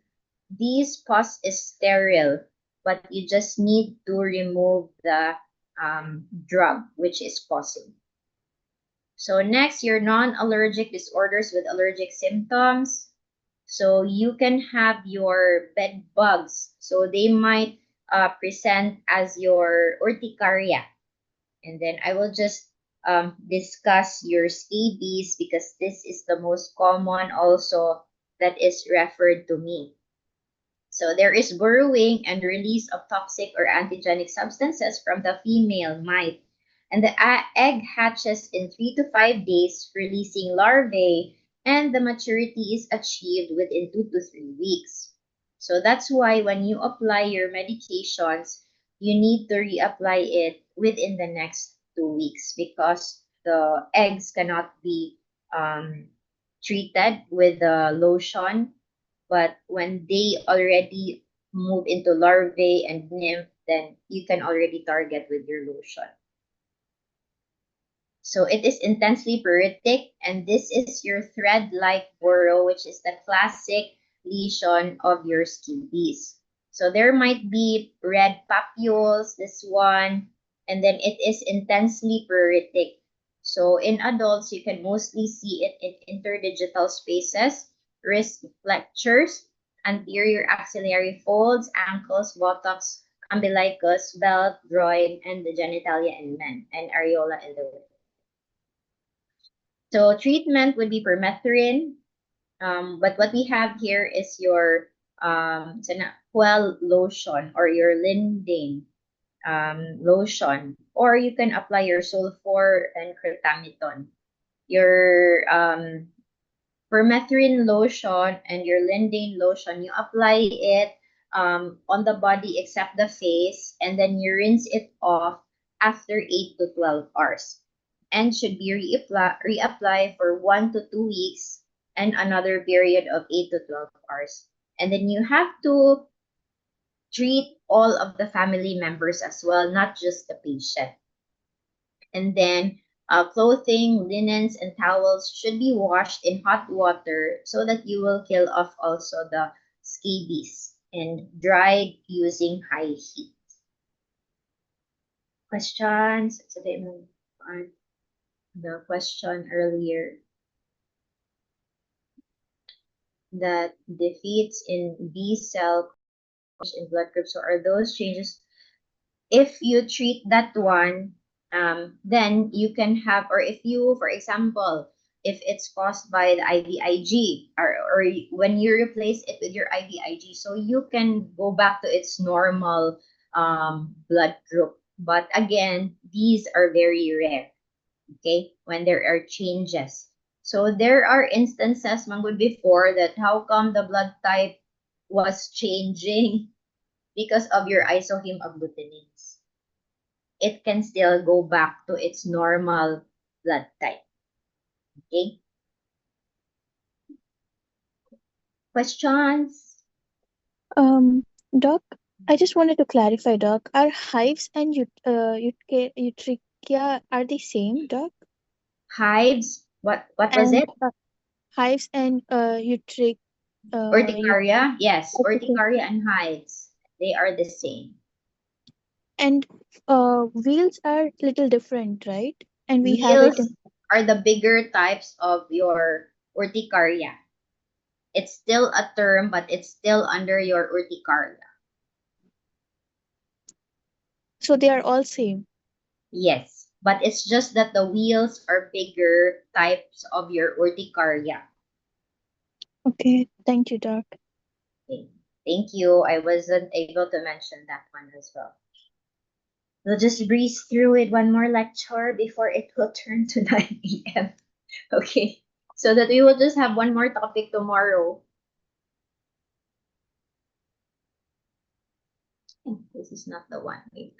This pus is sterile, but you just need to remove the drug which is causing. So next, your non-allergic disorders with allergic symptoms. So you can have your bed bugs. So they might present as your urticaria. And then I will just discuss your scabies, because this is the most common also that is referred to me. So there is burrowing and release of toxic or antigenic substances from the female mite. And the egg hatches in 3 to 5 days, releasing larvae, and the maturity is achieved within 2 to 3 weeks. So that's why when you apply your medications, you need to reapply it within the next 2 weeks because the eggs cannot be treated with the lotion. But when they already move into larvae and nymph, then you can already target with your lotion. So it is intensely puritic, and this is your thread-like burrow, which is the classic lesion of your scabies. So there might be red papules, this one, and then it is intensely puritic. So in adults, you can mostly see it in interdigital spaces, wrist flexures, anterior axillary folds, ankles, buttocks, umbilicus, belt, groin, and the genitalia in men, and areola in the women. So treatment would be permethrin, but what we have here is your Quell lotion or your Lindane lotion, or you can apply your sulfur and Cretamiton. Your permethrin lotion and your Lindane lotion, you apply it on the body except the face, and then you rinse it off after 8 to 12 hours and should be reapply for 1 to 2 weeks and another period of 8 to 12 hours. And then you have to treat all of the family members as well, not just the patient. And then clothing, linens, and towels should be washed in hot water so that you will kill off also the scabies and dried using high heat. Questions? So they move on the question earlier that defeats in B cell in blood groups. So are those changes? If you treat that one, then you can have, or if you, for example, if it's caused by the IVIG, or when you replace it with your IVIG, so you can go back to its normal blood group. But again, these are very rare, okay, when there are changes. So there are instances, Manggod, before that how come the blood type was changing because of your isohemagglutinins. It can still go back to its normal blood type. Okay? Questions? Doc, I just wanted to clarify, Doc. Are hives and eutrichia are they same, Doc? Hives? What was And it? hives and Urticaria? Yes, urticaria. urticaria and hives. They are the same. And wheals are little different, right? And we have it Wheals in. are the bigger types of your urticaria. It's still a term, but it's still under your urticaria. So they are all same. Yes, but it's just that the wheels are bigger types of your urticaria. Okay, thank you, Doc. Okay. Thank you. I wasn't able to mention that one as well. We'll just breeze through it one more lecture before it will turn to 9 a.m. Okay, so that we will just have one more topic tomorrow. This is not the one. Wait.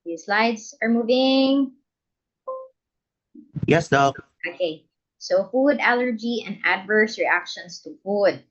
The slides are moving. Yes, Doc. Okay, so food allergy and adverse reactions to food.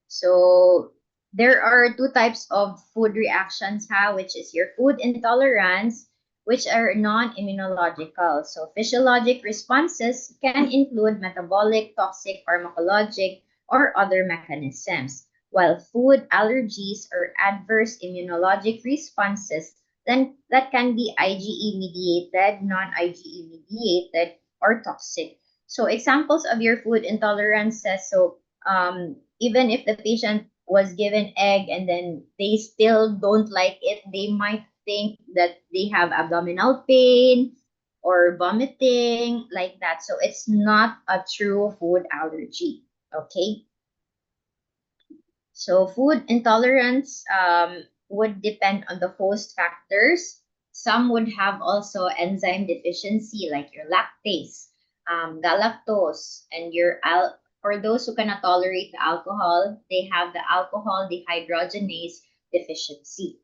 So there are two types of food reactions, which is your food intolerance, which are non-immunological. So physiologic responses can include metabolic, toxic, pharmacologic, or other mechanisms. While food allergies or adverse immunologic responses, then that can be IgE mediated, non-IgE mediated, or toxic. So examples of your food intolerances. So even if the patient was given egg and then they still don't like it, they might think that they have abdominal pain or vomiting, like that. So it's not a true food allergy. Okay. So food intolerance would depend on the host factors. Some would have also enzyme deficiency, like your lactase, galactose, and your For those who cannot tolerate the alcohol, they have the alcohol dehydrogenase deficiency.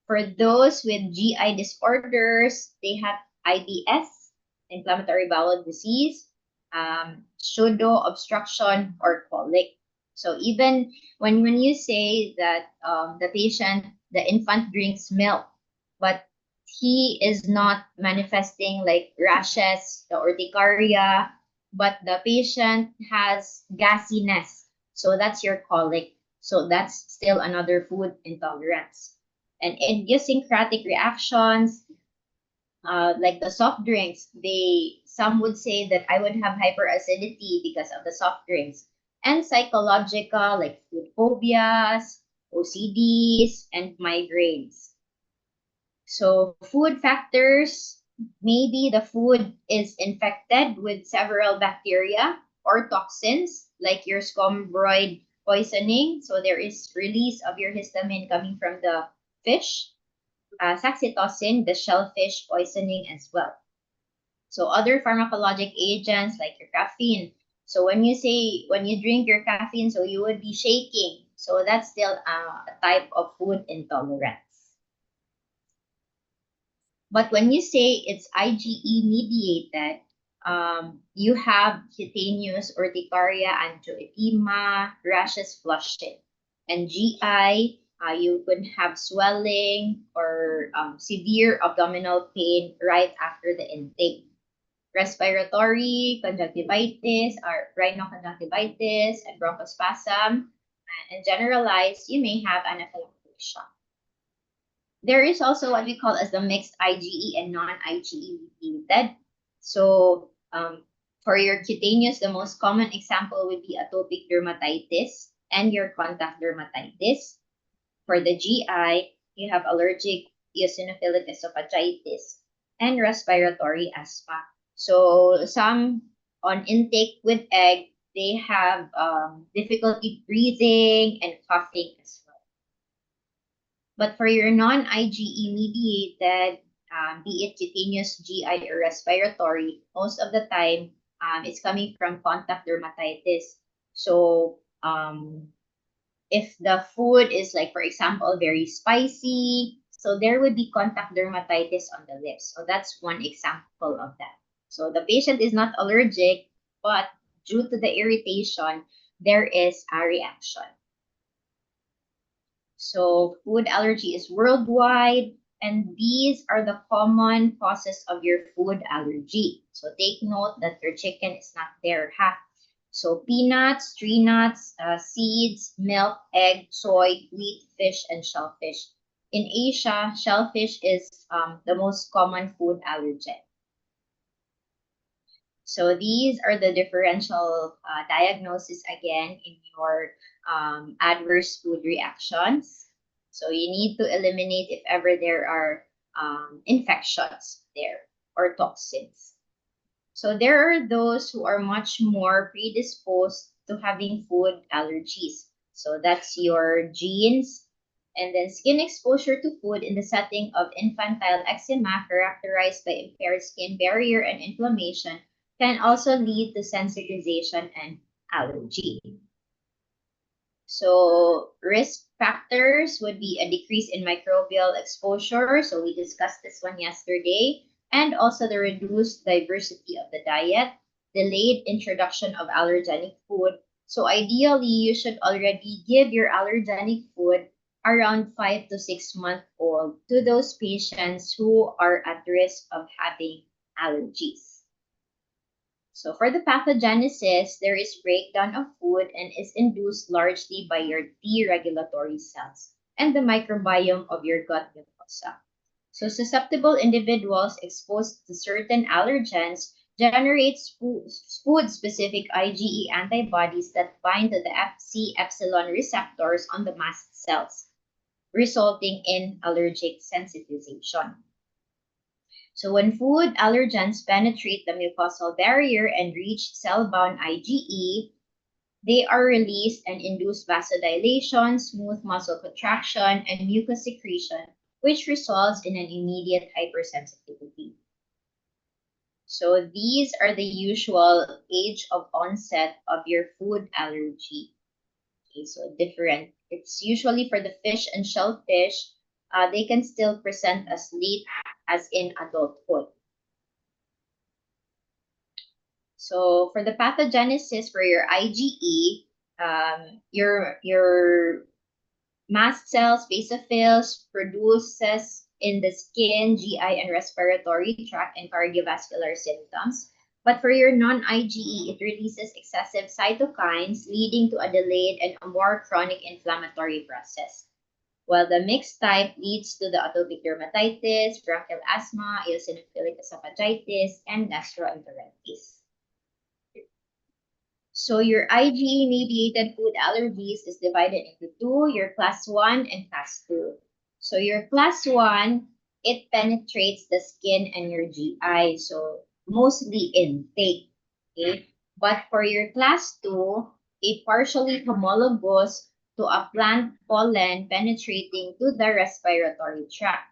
For those with GI disorders, they have IBS, inflammatory bowel disease, pseudo obstruction, or colic. So even when you say that the infant drinks milk, but he is not manifesting like rashes, the urticaria, but the patient has gassiness. So that's your colic. So that's still another food intolerance. And idiosyncratic reactions, like the soft drinks, some would say that I would have hyperacidity because of the soft drinks. And psychological, like food phobias, OCDs, and migraines. So food factors, maybe the food is infected with several bacteria or toxins, like your scombroid poisoning. So there is release of your histamine coming from the fish. Saxitocin, the shellfish poisoning as well. So other pharmacologic agents like your caffeine. So when you drink your caffeine, so you would be shaking. So that's still a type of food intolerance. But when you say it's IgE mediated, you have cutaneous urticaria, angioedema, rashes, flushing, and GI. You could have swelling or severe abdominal pain right after the intake. Respiratory conjunctivitis or rhinoconjunctivitis and bronchospasm, and generalized, you may have anaphylactic shock. There is also what we call as the mixed IgE and non-IgE mediated. So for your cutaneous, the most common example would be atopic dermatitis and your contact dermatitis. For the GI, you have allergic eosinophilic esophagitis and respiratory asthma. So some on intake with egg, they have difficulty breathing and coughing as well. But for your non-IgE mediated, be it cutaneous, GI, or respiratory, most of the time, it's coming from contact dermatitis. So if the food is like, for example, very spicy, so there would be contact dermatitis on the lips. So that's one example of that. So the patient is not allergic, but due to the irritation, there is a reaction. So food allergy is worldwide, and these are the common causes of your food allergy. So take note that your chicken is not there, ha? So peanuts, tree nuts, seeds, milk, egg, soy, wheat, fish, and shellfish. In Asia, shellfish is the most common food allergen. So these are the differential diagnosis again in your adverse food reactions. So you need to eliminate if ever there are infections there or toxins. So there are those who are much more predisposed to having food allergies. So that's your genes. And then skin exposure to food in the setting of infantile eczema characterized by impaired skin barrier and inflammation can also lead to sensitization and allergy. So risk factors would be a decrease in microbial exposure. So we discussed this one yesterday. And also the reduced diversity of the diet, delayed introduction of allergenic food. So ideally, you should already give your allergenic food around 5 to 6 months old to those patients who are at risk of having allergies. So for the pathogenesis, there is breakdown of food and is induced largely by your T regulatory cells and the microbiome of your gut mucosa. So susceptible individuals exposed to certain allergens generates food-specific IgE antibodies that bind to the Fc epsilon receptors on the mast cells, resulting in allergic sensitization. So when food allergens penetrate the mucosal barrier and reach cell-bound IgE, they are released and induce vasodilation, smooth muscle contraction, and mucus secretion, which results in an immediate hypersensitivity. So these are the usual age of onset of your food allergy. Okay, so different. It's usually for the fish and shellfish. They can still present as late as in adulthood. So for the pathogenesis for your IgE, your mast cells, basophils, produces in the skin, GI, and respiratory tract and cardiovascular symptoms. But for your non-IgE, it releases excessive cytokines, leading to a delayed and a more chronic inflammatory process. While the mixed type leads to the atopic dermatitis, bronchial asthma, eosinophilic esophagitis, and gastroenteritis. So your IgE-mediated food allergies is divided into two, your class 1 and class 2. So your class 1, it penetrates the skin and your GI, so mostly intake, okay? But for your class 2, a partially homologous to a plant pollen penetrating to the respiratory tract.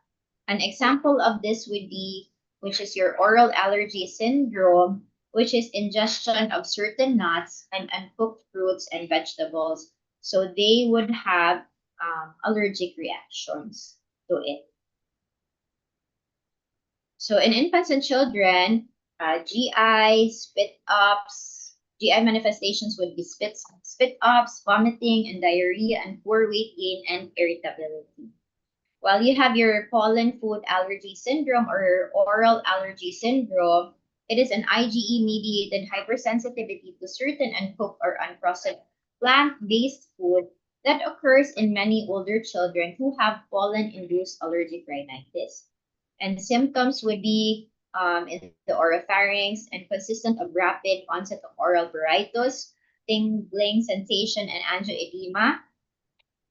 An example of this would be, which is your oral allergy syndrome, which is ingestion of certain nuts and uncooked fruits and vegetables. So they would have allergic reactions to it. So in infants and children, GI, GI manifestations would be spit ups, vomiting, and diarrhea, and poor weight gain and irritability. While you have your pollen food allergy syndrome or your oral allergy syndrome, it is an IgE-mediated hypersensitivity to certain uncooked or unprocessed plant-based food that occurs in many older children who have pollen-induced allergic rhinitis. And symptoms would be in the oropharynx and consistent of rapid onset of oral pruritus, tingling sensation, and angioedema,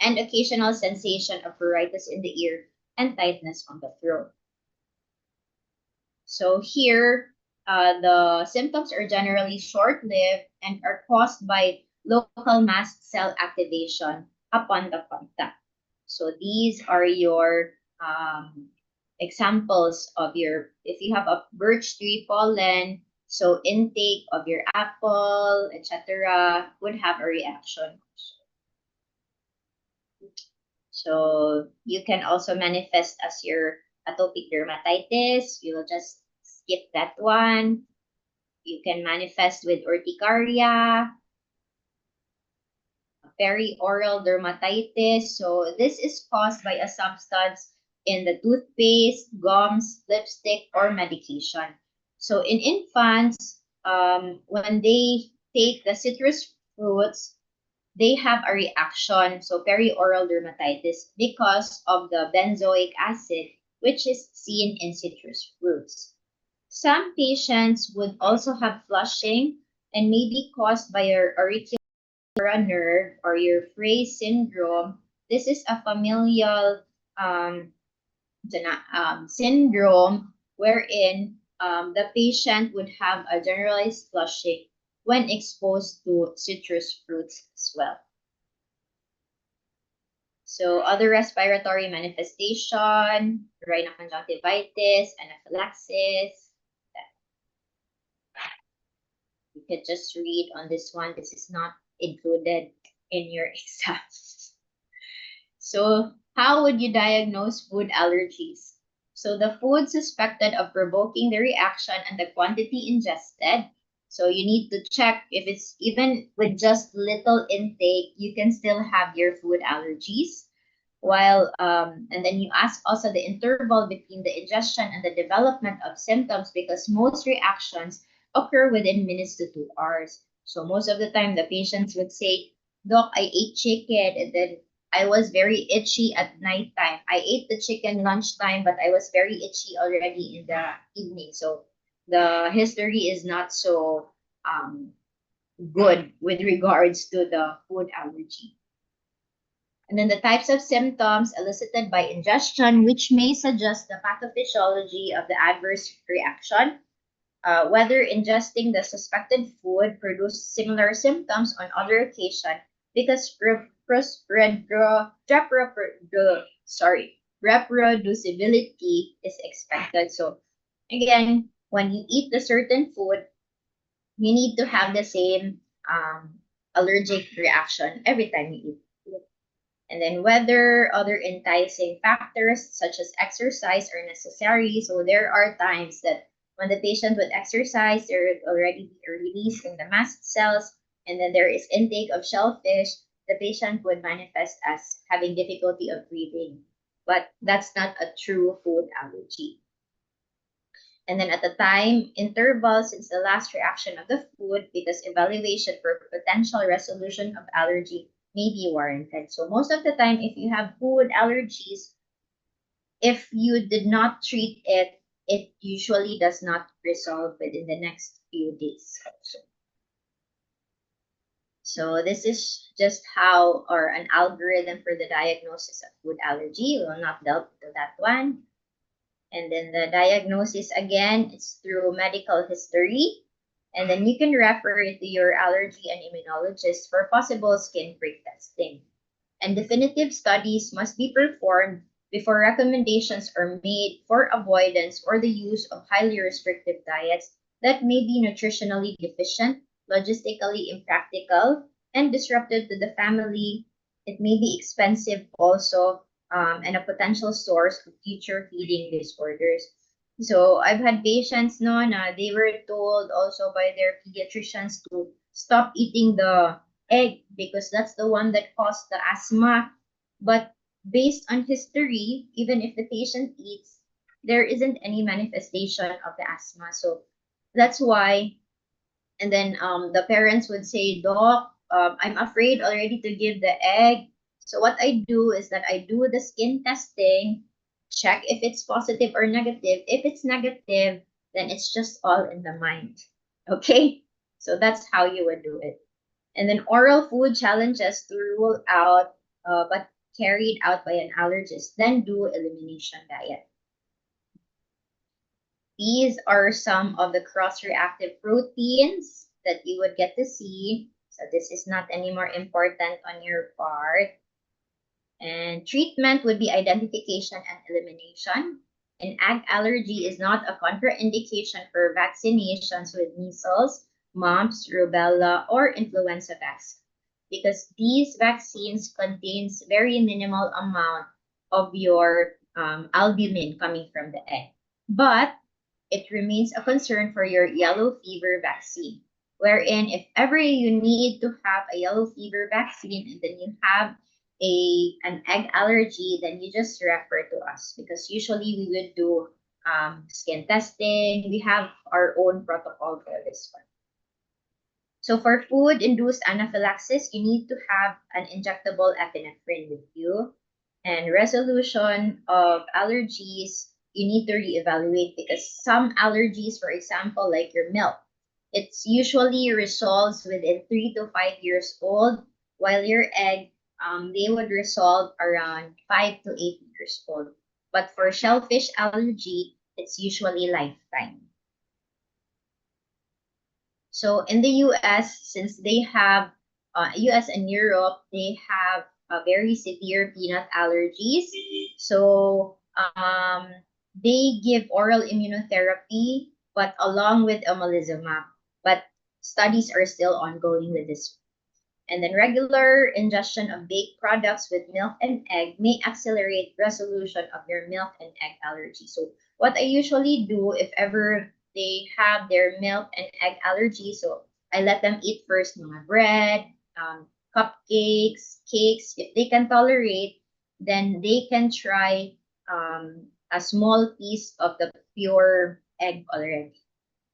and occasional sensation of pruritus in the ear and tightness on the throat. So here, the symptoms are generally short-lived and are caused by local mast cell activation upon the contact. So these are your examples of your, if you have a birch tree pollen, so intake of your apple, etc., would have a reaction. So you can also manifest as your atopic dermatitis. We will just skip that one. You can manifest with urticaria, perioral dermatitis. So this is caused by a substance in the toothpaste, gums, lipstick, or medication. So in infants, when they take the citrus fruits, they have a reaction, so perioral dermatitis, because of the benzoic acid, which is seen in citrus fruits. Some patients would also have flushing and may be caused by your auricular nerve or your Frey syndrome. This is a familial syndrome wherein the patient would have a generalized flushing when exposed to citrus fruits as well. So other respiratory manifestation, rhinoconjunctivitis, anaphylaxis. You could just read on this one. This is not included in your exam. So how would you diagnose food allergies? So the food suspected of provoking the reaction and the quantity ingested. So you need to check if it's even with just little intake, you can still have your food allergies. While and then you ask also the interval between the ingestion and the development of symptoms, because most reactions occur within minutes to 2 hours. So most of the time the patients would say, Doc, I ate chicken and then I was very itchy at nighttime. I ate the chicken lunchtime, but I was very itchy already in the evening. So the history is not so good with regards to the food allergy. And then the types of symptoms elicited by ingestion, which may suggest the pathophysiology of the adverse reaction. Whether ingesting the suspected food produced similar symptoms on other occasions, because reproducibility is expected. So again, when you eat the certain food, you need to have the same allergic reaction every time you eat it. And then whether other enticing factors such as exercise are necessary. So there are times that when the patient would exercise, there would already be a release in the mast cells, and then there is intake of shellfish. The patient would manifest as having difficulty of breathing, but that's not a true food allergy. And then at the time interval since the last reaction of the food, because evaluation for potential resolution of allergy may be warranted. So most of the time, if you have food allergies, if you did not treat it, it usually does not resolve within the next few days. So this is just how, or an algorithm for the diagnosis of food allergy. We will not delve into that one. And then the diagnosis, again, it's through medical history. And then you can refer it to your allergy and immunologist for possible skin prick testing. And definitive studies must be performed before recommendations are made for avoidance or the use of highly restrictive diets that may be nutritionally deficient, logistically impractical, and disruptive to the family. It may be expensive also, and a potential source of future feeding disorders. So I've had patients no na they were told also by their pediatricians to stop eating the egg because that's the one that caused the asthma. But based on history, even if the patient eats, there isn't any manifestation of the asthma. So that's why. And then the parents would say, Doc, I'm afraid already to give the egg. So what I do is that I do the skin testing, check if it's positive or negative. If it's negative, then it's just all in the mind. Okay? So that's how you would do it. And then oral food challenges to rule out, but carried out by an allergist, then do elimination diet. These are some of the cross-reactive proteins that you would get to see. So this is not anymore important on your part. And treatment would be identification and elimination. An egg allergy is not a contraindication for vaccinations with measles, mumps, rubella, or influenza vaccine because these vaccines contains very minimal amount of your albumin coming from the egg. But it remains a concern for your yellow fever vaccine, wherein if ever you need to have a yellow fever vaccine and then you have an egg allergy, then you just refer to us because usually we would do skin testing. We have our own protocol for this one. So for food-induced anaphylaxis, you need to have an injectable epinephrine with you. And resolution of allergies, you need to reevaluate because some allergies, for example, like your milk, it's usually resolves within 3 to 5 years old, while your egg, they would resolve around 5 to 8 years old. But for shellfish allergy, it's usually lifetime. So in the US, since they have, US and Europe, they have a very severe peanut allergies. So they give oral immunotherapy, but along with omalizumab. But studies are still ongoing with this. And then regular ingestion of baked products with milk and egg may accelerate resolution of your milk and egg allergy. So what I usually do if ever they have their milk and egg allergy, so I let them eat first mga bread, cupcakes, cakes. If they can tolerate, then they can try a small piece of the pure egg already,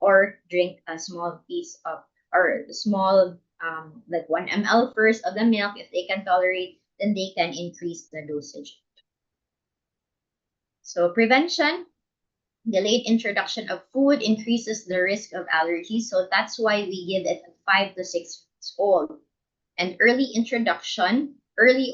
or drink a small piece of, or small like 1 ml first of the milk. If they can tolerate, then they can increase the dosage. So prevention, delayed introduction of food increases the risk of allergies. So that's why we give it at 5 to 6 weeks old. And early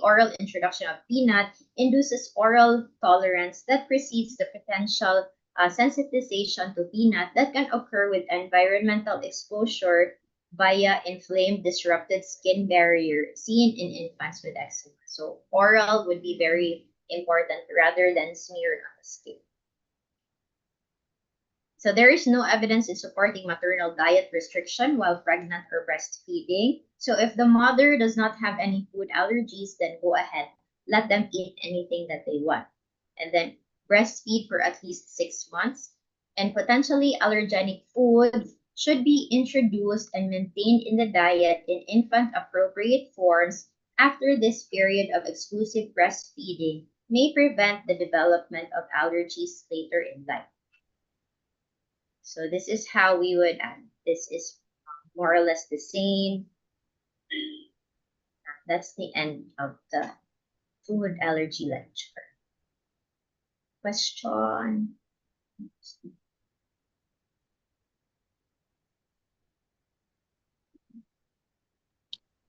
oral introduction of peanut induces oral tolerance that precedes the potential sensitization to peanut that can occur with environmental exposure via inflamed disrupted skin barrier seen in infants with eczema. So oral would be very important rather than smeared on the skin. So there is no evidence in supporting maternal diet restriction while pregnant or breastfeeding. So if the mother does not have any food allergies, then go ahead. Let them eat anything that they want. And then breastfeed for at least 6 months. And potentially allergenic food should be introduced and maintained in the diet in infant appropriate forms after this period of exclusive breastfeeding may prevent the development of allergies later in life. So this is how we would end. This is more or less the same. That's the end of the food allergy lecture. Question?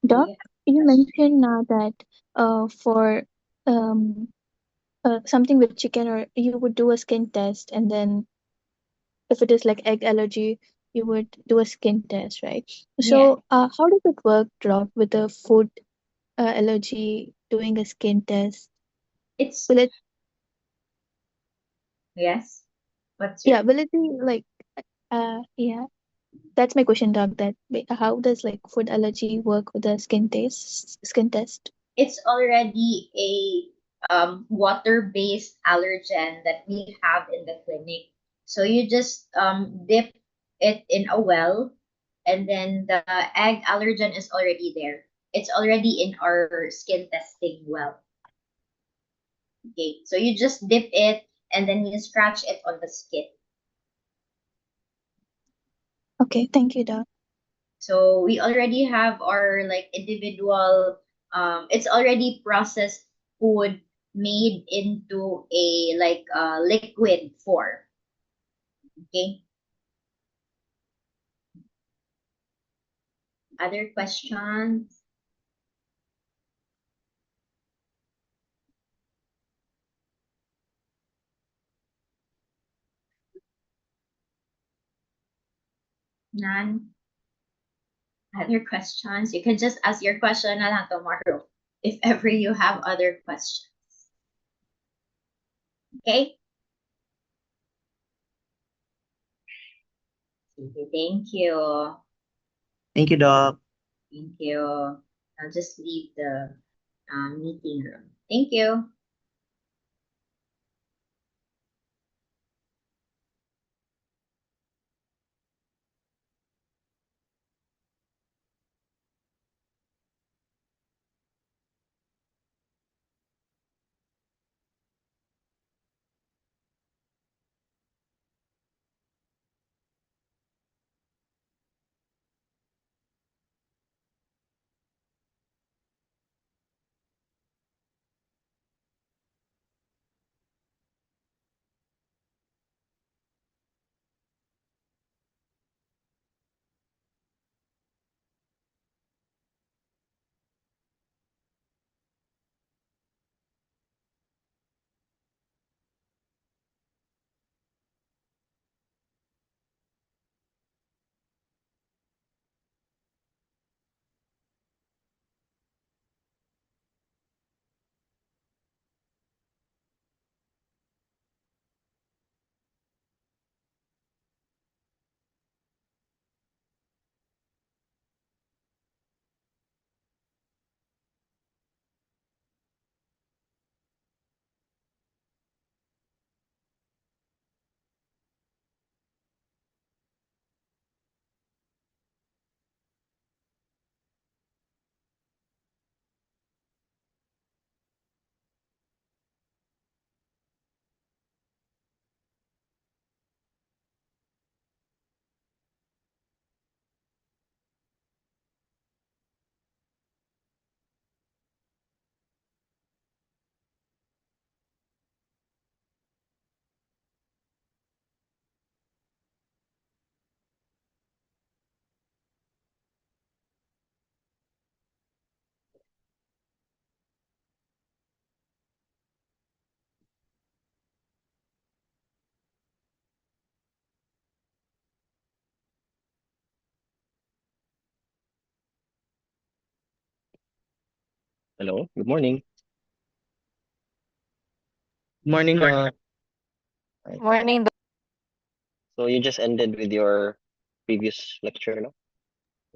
Doc, Yeah. you mentioned now that for um something with chicken, or you would do a skin test, and then if it is like egg allergy, you would do a skin test, right? Yeah. So how does it work, Doc, with the food allergy doing a skin test? It's Will it, yes. What's your yeah, will it be like, yeah, that's my question, Doc, that how does like food allergy work with the skin test? it's already a water-based allergen that we have in the clinic. So you just dip it in a well, and then the egg allergen is already there. It's already in our skin testing well. Okay, so you just dip it and then you scratch it on the skin. Okay, thank you, Doc. So we already have our like individual it's already processed food made into a like liquid form. Okay. Other questions? None? Other questions? You can just ask your question na lang tomorrow if ever you have other questions. Okay? Okay, thank you. Thank you, Doc. Thank you. I'll just leave the meeting room. Thank you. Hello, good morning. Good morning, Doc. Right. Morning, So you just ended with your previous lecture, no?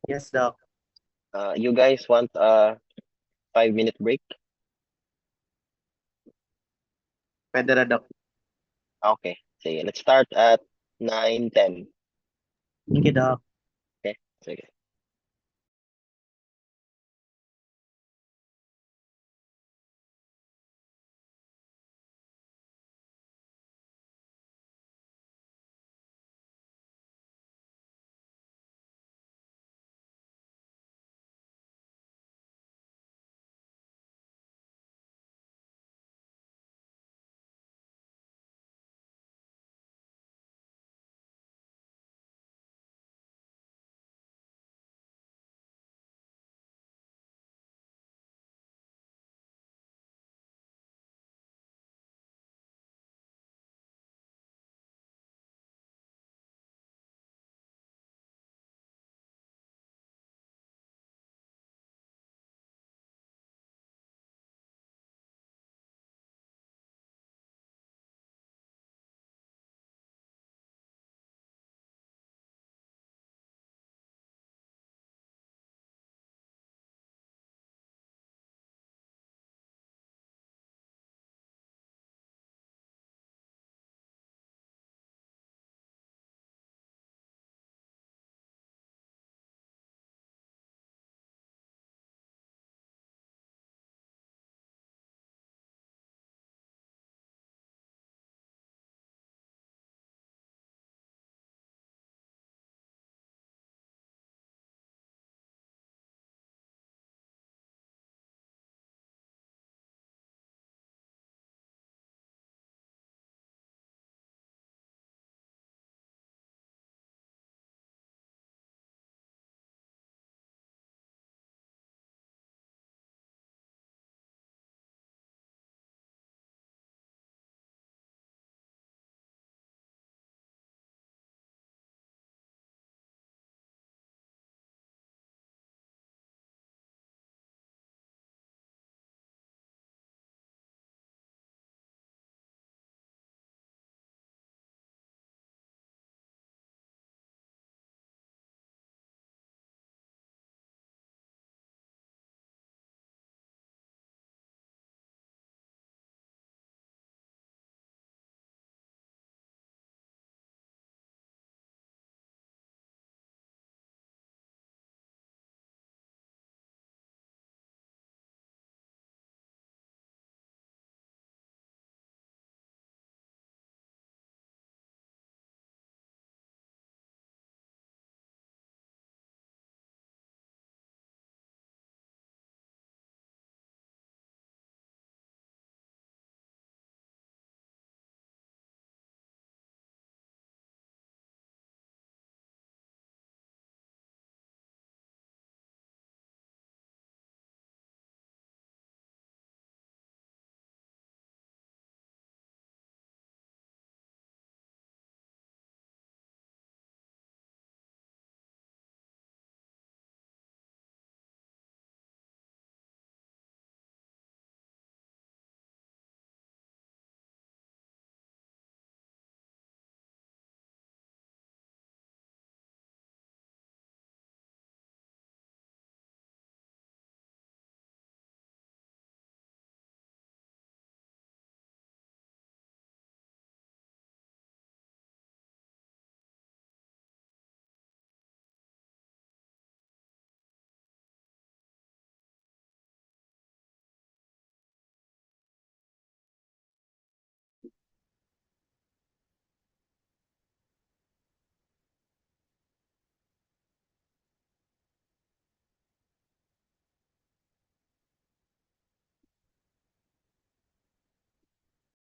Yes, Doc. You guys want a 5-minute break? Pwede na, Doc. Okay, sige. Let's start at 9:10. Thank you, Doc. Okay, sige.